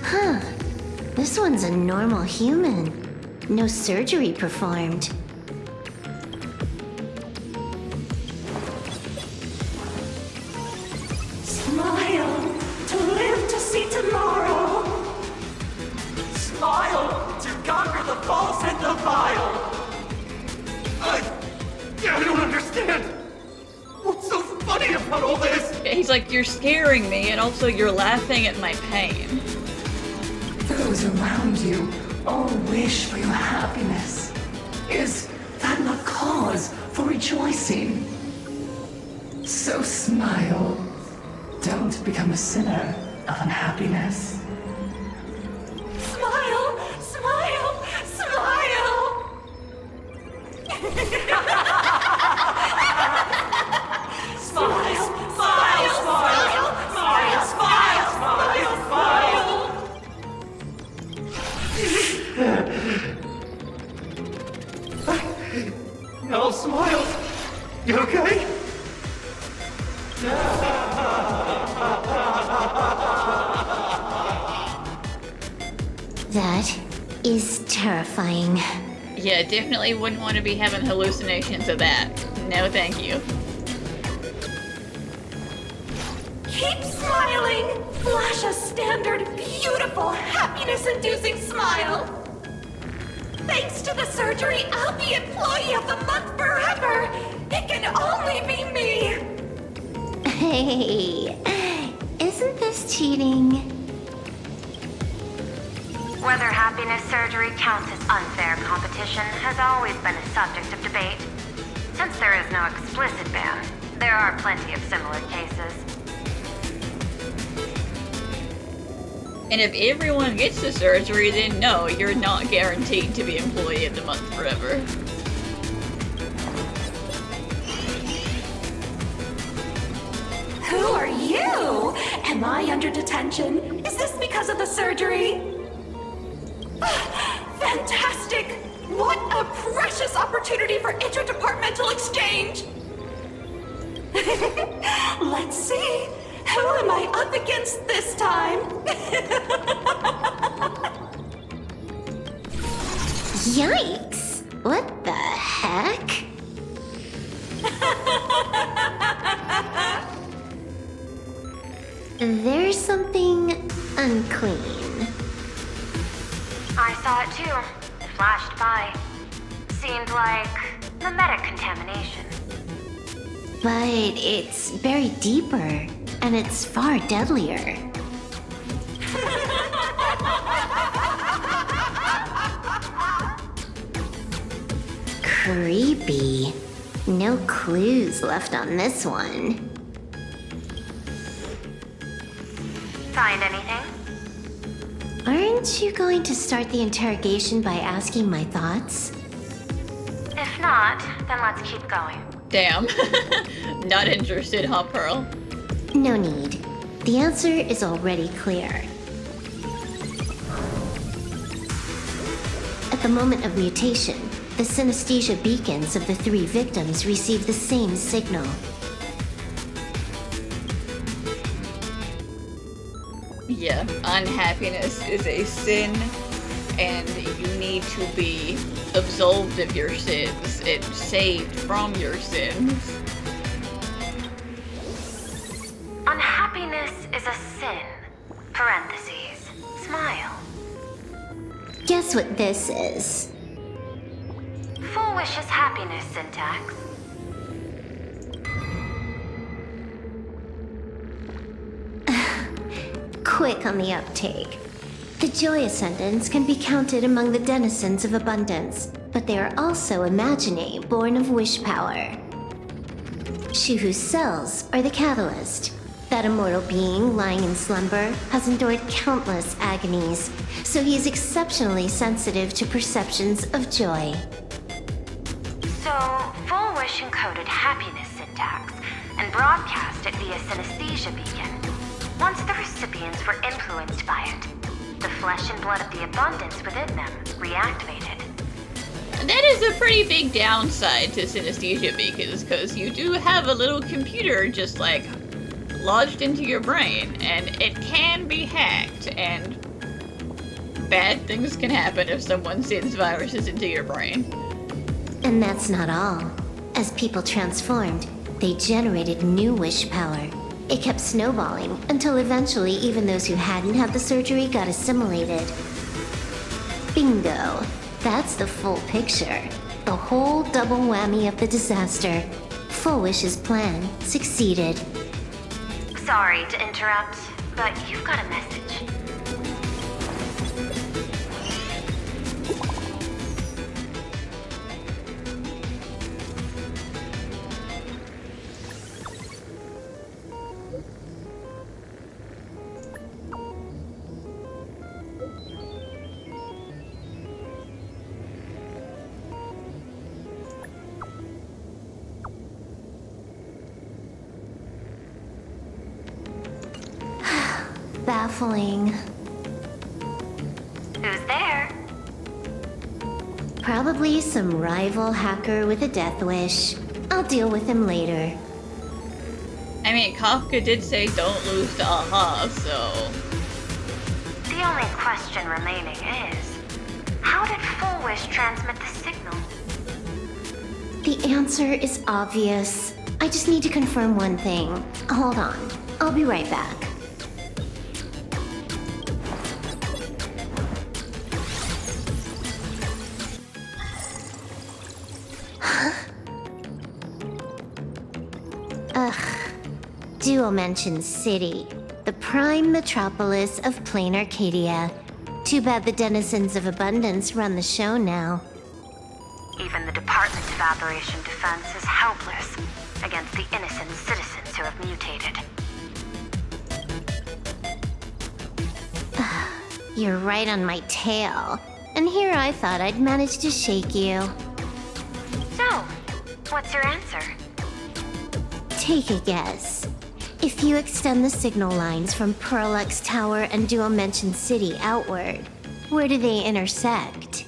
Huh. This one's a normal human. No surgery performed. Smile to live to see tomorrow. Smile to conquer the false and the vile. I don't understand. What's so funny about all this? He's like, you're scaring me, and also you're laughing at my pain. Those around you all wish for your happiness. Is that not cause for rejoicing? So smile. Don't become a sinner of unhappiness. Smile! Smile! Smile! Smile! Smile! Smile! Smile! Smile! Smile! No, smile. You okay? That is terrifying. Yeah, definitely wouldn't want to be having hallucinations of that. No, thank you. Keep smiling! Flash a standard, beautiful, happiness-inducing smile! Thanks to the surgery, I'll be Employee of the Month forever! It can only be me! Hey, isn't this cheating? Whether happiness surgery counts as unfair competition has always been a subject of debate. Since there is no explicit ban, there are plenty of similar cases. And if everyone gets the surgery, then no, you're not guaranteed to be Employee of the Month forever. Who are you? Am I under detention? Is this because of the surgery? Fantastic! What a precious opportunity for interdepartmental exchange! Let's see. Who am I up against this time? Yikes! What the heck? There's something unclean. I saw it too. It flashed by. Seemed like mimetic contamination. But it's buried deeper, and it's far deadlier. Creepy. No clues left on this one. Find anything? Aren't you going to start the interrogation by asking my thoughts? If not, then let's keep going. Damn. Not interested, huh, Pearl? No need. The answer is already clear. At the moment of mutation, the synesthesia beacons of the 3 victims received the same signal. Yeah, unhappiness is a sin, and you need to be absolved of your sins and saved from your sins. Unhappiness is a sin. Parentheses. Smile. Guess what this is? Fulwish's happiness syntax. Quick on the uptake. The Joy Ascendants can be counted among the denizens of abundance, but they are also imaginae born of wish power. Shuhu's cells are the catalyst. That immortal being lying in slumber has endured countless agonies, so he is exceptionally sensitive to perceptions of joy. So, Fulwish encoded happiness syntax and broadcast it via synesthesia beacon. Once the recipients were influenced by it, the flesh and blood of the abundance within them reactivated. That is a pretty big downside to synesthesia beacons, because you do have a little computer just like lodged into your brain, and it can be hacked, and bad things can happen if someone sends viruses into your brain. And that's not all. As people transformed, they generated new wish power. It kept snowballing until eventually even those who hadn't had the surgery got assimilated. Bingo. That's the full picture. The whole double whammy of the disaster. Fulwish's plan succeeded. Sorry to interrupt, but you've got a message. Baffling. Who's there? Probably some rival hacker with a death wish. I'll deal with him later. I mean, Kafka did say don't lose to Aha, so... The only question remaining is, how did Fulwish transmit the signal? The answer is obvious. I just need to confirm one thing. Hold on. I'll be right back. Dual-Mention City, the prime metropolis of Planarcadia. Too bad the denizens of Abundance run the show now. Even the Department of Operation Defense is helpless against the innocent citizens who have mutated. You're right on my tail. And here I thought I'd manage to shake you. So, what's your answer? Take a guess. If you extend the signal lines from Pearlux Tower and Dual-Mention City outward, where do they intersect?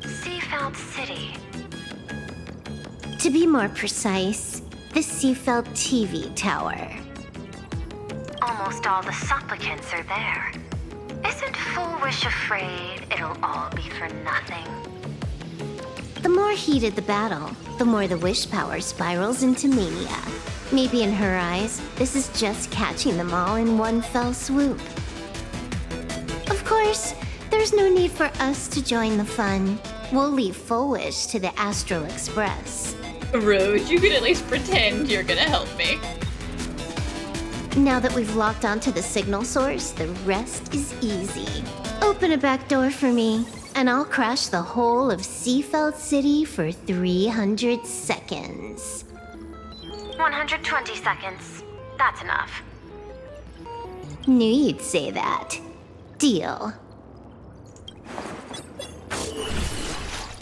Seafeld City. To be more precise, the Seafeld TV Tower. Almost all the supplicants are there. Isn't Fulwish afraid it'll all be for nothing? The more heated the battle, the more the wish power spirals into mania. Maybe in her eyes, this is just catching them all in one fell swoop. Of course, there's no need for us to join the fun. We'll leave Fulwish to the Astral Express. Rude, you could at least pretend you're gonna help me. Now that we've locked onto the signal source, the rest is easy. Open a back door for me, and I'll crash the whole of Seafeld City for 300 seconds. 120 seconds. That's enough. Knew you'd say that. Deal.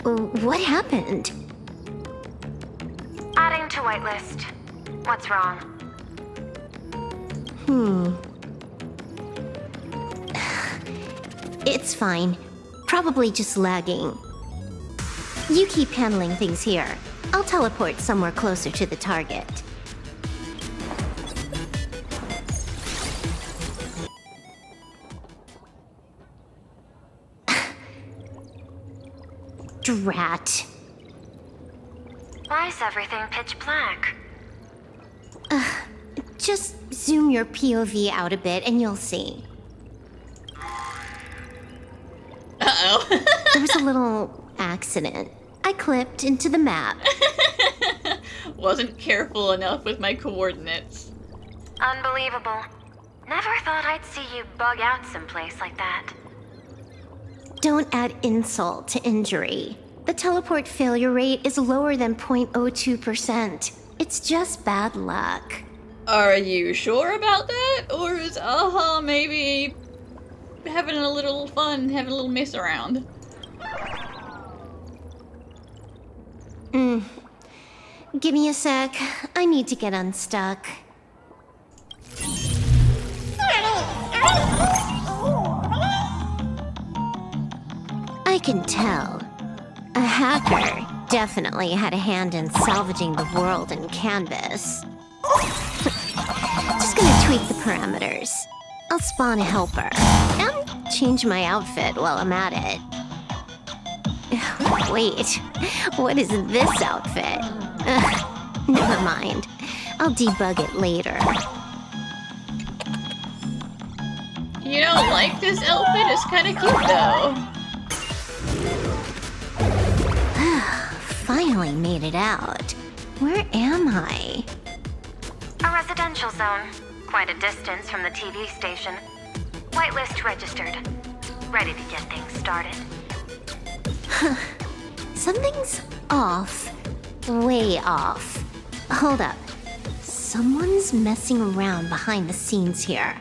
What happened? Adding to whitelist. What's wrong? It's fine. Probably just lagging. You keep handling things here. I'll teleport somewhere closer to the target. Drat. Why is everything pitch black? Just zoom your POV out a bit and you'll see. Uh-oh. There was a little accident. I clipped into the map. Wasn't careful enough with my coordinates. Unbelievable. Never thought I'd see you bug out someplace like that. Don't add insult to injury. The teleport failure rate is lower than 0.02%. It's just bad luck. Are you sure about that? Or is Aha maybe having a little fun, having a little mess around? Give me a sec. I need to get unstuck. I can tell. A hacker definitely had a hand in salvaging the world in Canvas. Just gonna tweak the parameters. I'll spawn a helper. And change my outfit while I'm at it. Wait, what is this outfit? Never mind. I'll debug it later. You don't like this outfit? It's kind of cute though. Finally made it out. Where am I? A residential zone. Quite a distance from the TV station. Whitelist registered. Ready to get things started. Something's off. Way off. Hold up. Someone's messing around behind the scenes here.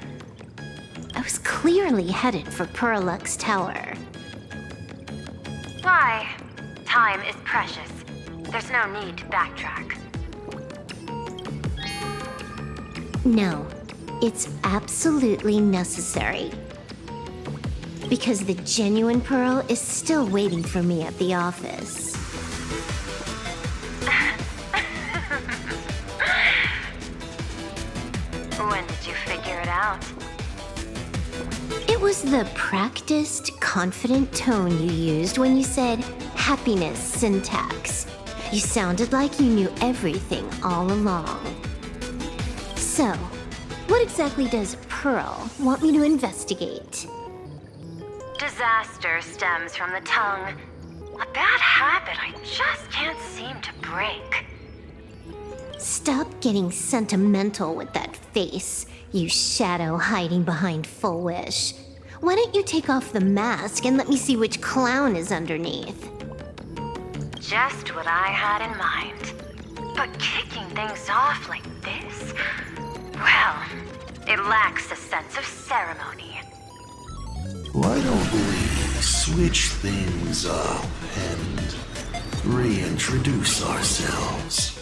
I was clearly headed for Puralux Tower. Why? Time is precious. There's no need to backtrack. No, it's absolutely necessary. Because the genuine Pearl is still waiting for me at the office. When did you figure it out? It was the practiced, confident tone you used when you said happiness syntax. You sounded like you knew everything all along. So, what exactly does Pearl want me to investigate? Disaster stems from the tongue. A bad habit I just can't seem to break. Stop getting sentimental with that face, you shadow hiding behind Fulwish. Why don't you take off the mask and let me see which clown is underneath? Just what I had in mind. But kicking things off like this? Well, it lacks a sense of ceremony. Why don't we switch things up and reintroduce ourselves?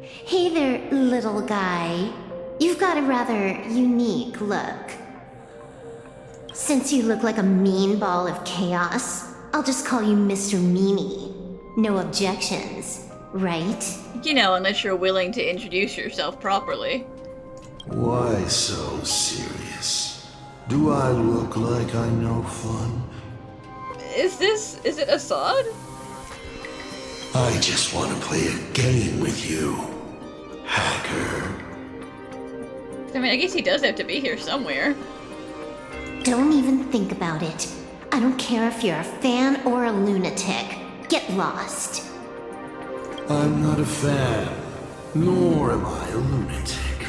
Hey there, little guy. You've got a rather unique look. Since you look like a mean ball of chaos, I'll just call you Mr. Meanie. No objections, right? You know, unless you're willing to introduce yourself properly. Why so serious? Do I look like I'm no fun? Is it Assad? I just want to play a game with you, hacker. I mean, I guess he does have to be here somewhere. Don't even think about it. I don't care if you're a fan or a lunatic. Get lost. I'm not a fan, nor am I a lunatic.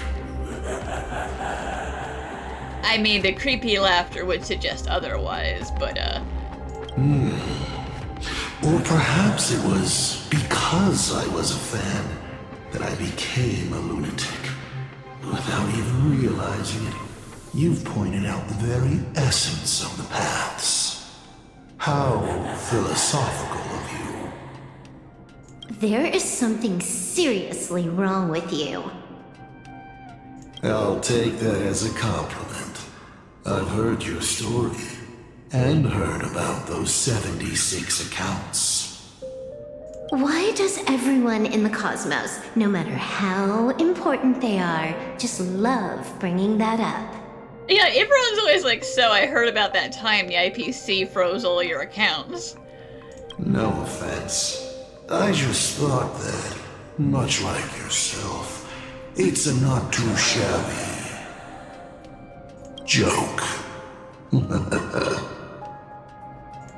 I mean, the creepy laughter would suggest otherwise, but, Or perhaps it was because I was a fan that I became a lunatic. Without even realizing it, you've pointed out the very essence of the paths. How philosophical of you. There is something seriously wrong with you. I'll take that as a compliment. I've heard your story, and heard about those 76 accounts. Why does everyone in the cosmos, no matter how important they are, just love bringing that up? yeah, everyone's always like, so I heard about that time the IPC froze all your accounts. No offense. I just thought that, much like yourself, it's a not too shabby joke.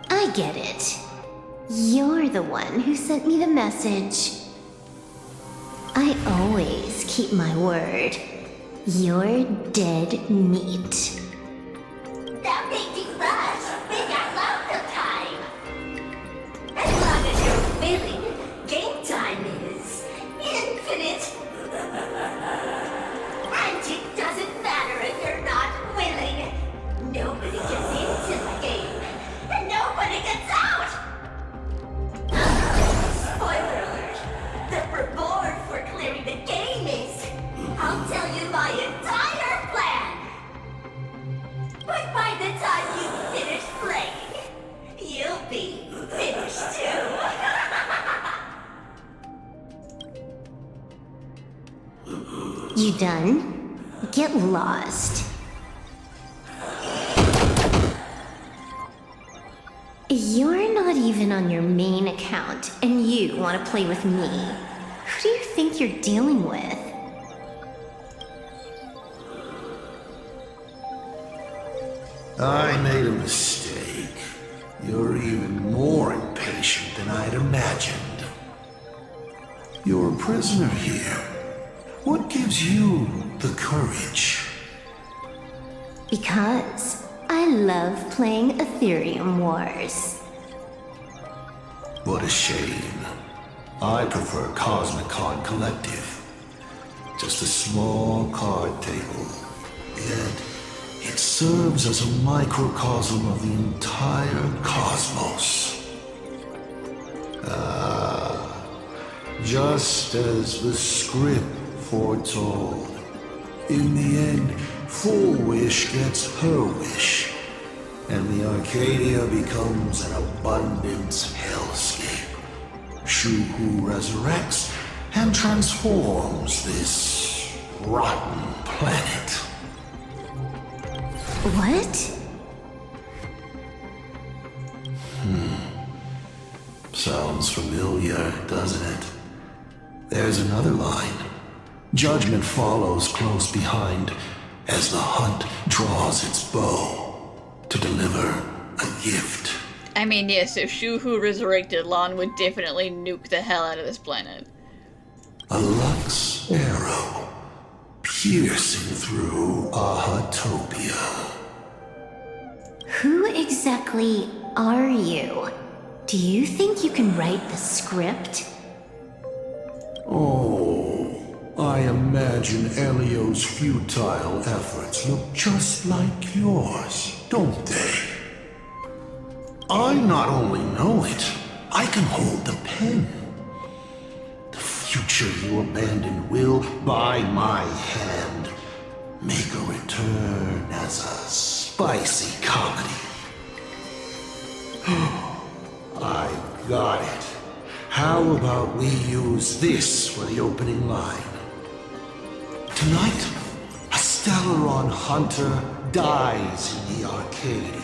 I get it. You're the one who sent me the message. I always keep my word. You're dead meat. That making rush. We got lots of time. As long as you're willing, game time is infinite. And it doesn't matter if you're not willing. Nobody gets into the game, and nobody gets out. Spoiler alert. The reward for clearing the game is, I'll tell you my entire plan. But by the time you finish playing, you'll be finished too. You done? Get lost. You're not even on your main account, and you want to play with me. Who do you think you're dealing with? I made a mistake. You're even more impatient than I'd imagined. You're a prisoner here. What gives you the courage? Because I love playing Ethereum Wars. What a shame. I prefer Cosmicon Collective. Just a small card table. Yet, it serves as a microcosm of the entire cosmos. Just as the script foretold. In the end, Fulwish gets her wish, and the Arcadia becomes an abundance hellscape. Shuhu resurrects and transforms this rotten planet. What? Sounds familiar, doesn't it? There's another line. Judgment follows close behind as the hunt draws its bow to deliver a gift. I mean, yes, if Shuhu resurrected, Lon would definitely nuke the hell out of this planet. A Lux arrow piercing through Ahatopia. Who exactly are you? Do you think you can write the script? Oh, I imagine Elio's futile efforts look just like yours, don't they? I not only know it, I can hold the pen. The future you abandoned will, by my hand, make a return as a spicy comedy. I got it. How about we use this for the opening line? Tonight, a Stellaron hunter dies in the Arcadia.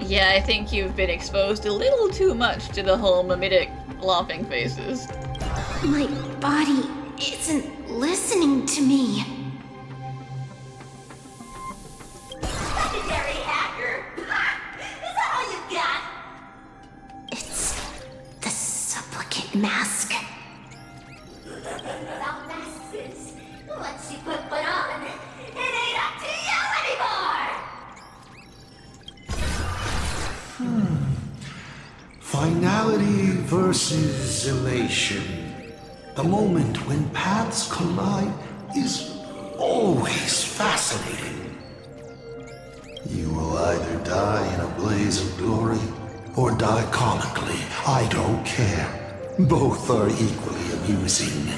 Yeah, I think you've been exposed a little too much to the whole mimetic laughing faces. My body isn't listening to me. Secondary hacker! Is that all you got? It's the supplicant mask. Without masks, once you put one on, it ain't up to you anymore! Finality versus elation. The moment when paths collide is always fascinating. You will either die in a blaze of glory or die comically. I don't care. Both are equally amusing.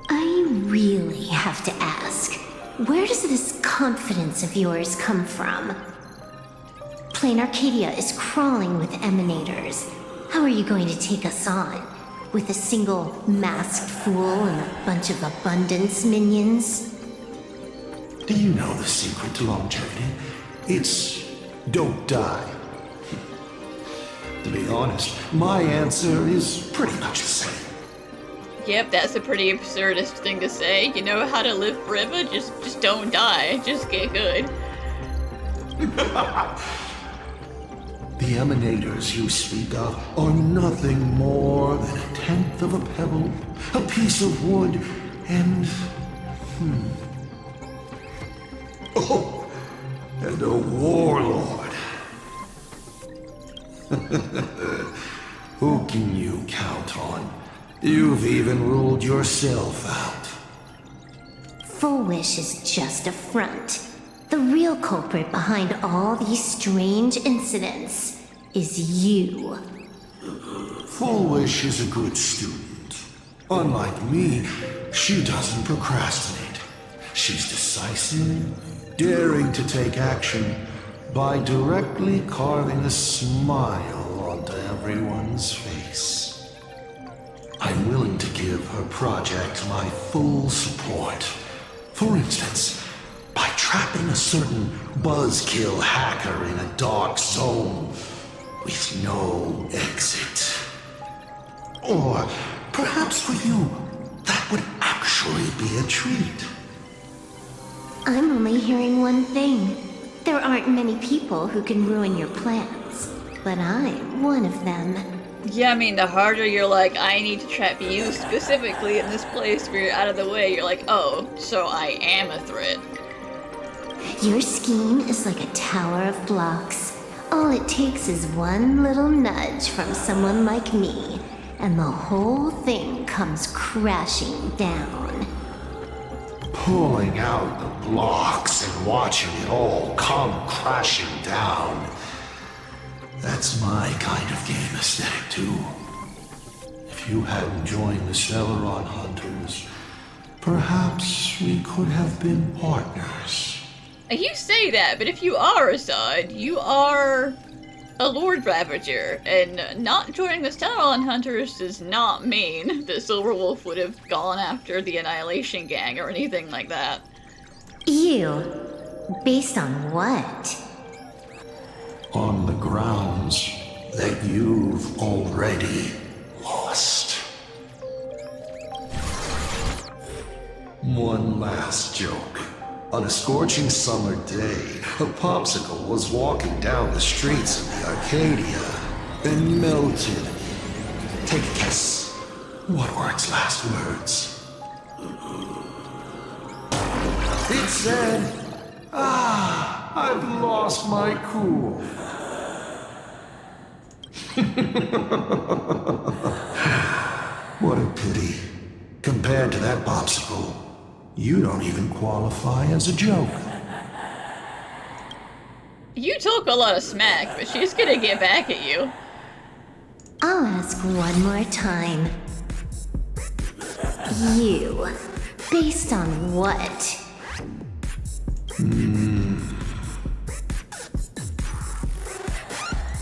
I really have to ask, where does this confidence of yours come from? Planarcadia is crawling with emanators. How are you going to take us on? With a single masked fool and a bunch of abundance minions? Do you know the secret to longevity? It's don't die. To be honest, my answer is pretty much the same. Yep, that's a pretty absurdist thing to say. You know how to live forever? Just don't die. Just get good. The emanators you speak of are nothing more than a tenth of a pebble, a piece of wood, and... Oh, and a warlord. Who can you count on? You've even ruled yourself out. Fulwish is just a front. The real culprit behind all these strange incidents is you. Fulwish is a good student. Unlike me, she doesn't procrastinate. She's decisive, daring to take action by directly carving a smile onto everyone's face. I'm willing to give her project my full support. For instance, by trapping a certain buzzkill hacker in a dark zone, with no exit. Or perhaps for you, that would actually be a treat. I'm only hearing one thing. There aren't many people who can ruin your plans, but I'm one of them. Yeah, I mean, the harder you're like, I need to trap you specifically in this place where you're out of the way, you're like, oh, so I am a threat. Your scheme is like a tower of blocks. All it takes is one little nudge from someone like me, and the whole thing comes crashing down. Pulling out the blocks and watching it all come crashing down. That's my kind of game aesthetic, too. If you hadn't joined the Celeron Hunters, perhaps we could have been partners. You say that, but if you are Assad, you are a Lord Ravager, and not joining the Celeron Hunters does not mean that Silverwolf would have gone after the Annihilation Gang or anything like that. You? Based on what? On the grounds that you've already lost. One last joke. On a scorching summer day, a popsicle was walking down the streets of the Arcadia and melted. Take a guess. What were its last words? It said, I've lost my cool. What a pity. Compared to that popsicle, you don't even qualify as a joke. You talk a lot of smack, but she's gonna get back at you. I'll ask one more time. You. Based on what?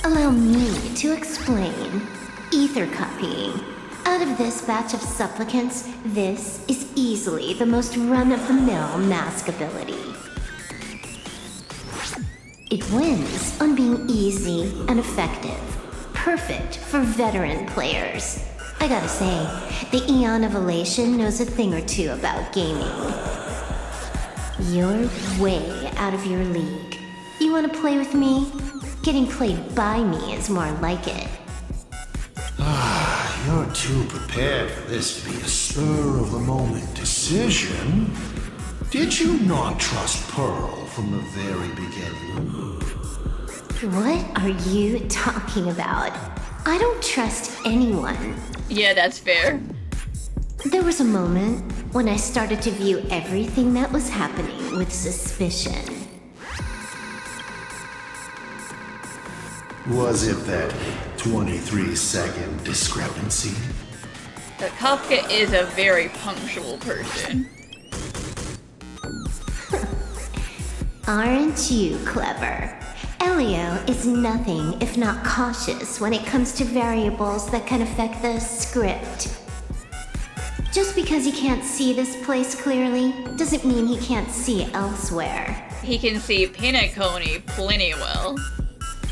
Allow me to explain. Ether copying. Out of this batch of supplicants, this is easily the most run-of-the-mill mask ability. It wins on being easy and effective. Perfect for veteran players. I gotta say, the Eon of Elation knows a thing or two about gaming. You're way out of your league. You wanna play with me? Getting played by me is more like it. You're too prepared for this to be a spur-of-the-moment decision. Did you not trust Pearl from the very beginning? What are you talking about? I don't trust anyone. Yeah, that's fair. There was a moment when I started to view everything that was happening with suspicion. Was it that 23-second discrepancy? Kafka is a very punctual person. Aren't you clever? Elio is nothing if not cautious when it comes to variables that can affect the script. Just because he can't see this place clearly doesn't mean he can't see elsewhere. He can see Pinacone plenty well.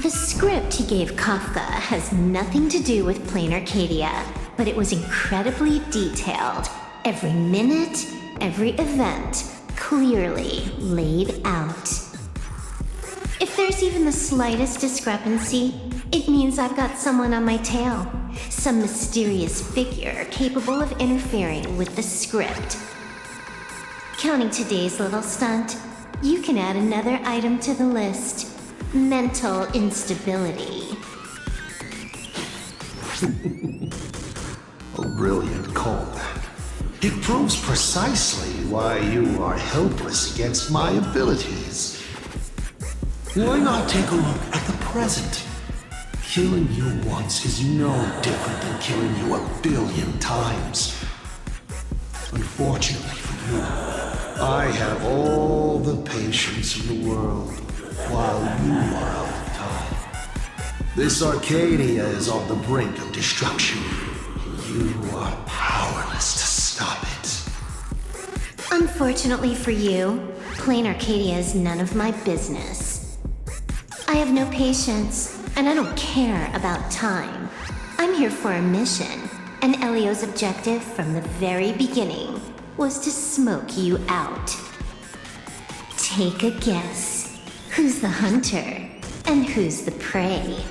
The script he gave Kafka has nothing to do with Planarcadia, but it was incredibly detailed. Every minute, every event, clearly laid out. If there's even the slightest discrepancy, it means I've got someone on my tail. Some mysterious figure capable of interfering with the script. Counting today's little stunt, you can add another item to the list. Mental instability. A brilliant callback. It proves precisely why you are helpless against my abilities. Why not take a look at the present? Killing you once is no different than killing you 1 billion times. Unfortunately for you, I have all the patience in the world, while you are out of time. This Arcadia is on the brink of destruction. You are powerless to stop it. Unfortunately for you, Planarcadia is none of my business. I have no patience, And I don't care about time. I'm here for a mission, and Elio's objective from the very beginning was to smoke you out. Take a guess. Who's the hunter, and who's the prey?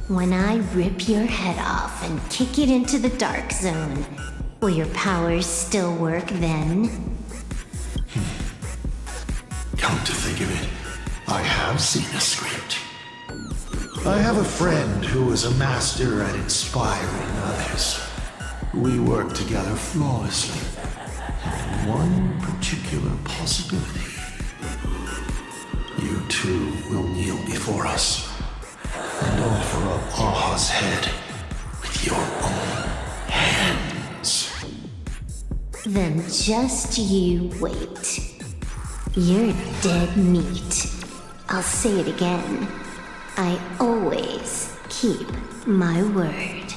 When I rip your head off and kick it into the dark zone, will your powers still work then? Come to think of it, I have seen a script. I have a friend who is a master at inspiring others. We work together flawlessly. One particular possibility. You two will kneel before us and offer up Aha's head with your own hands. Then just you wait. You're dead meat. I'll say it again. I always keep my word.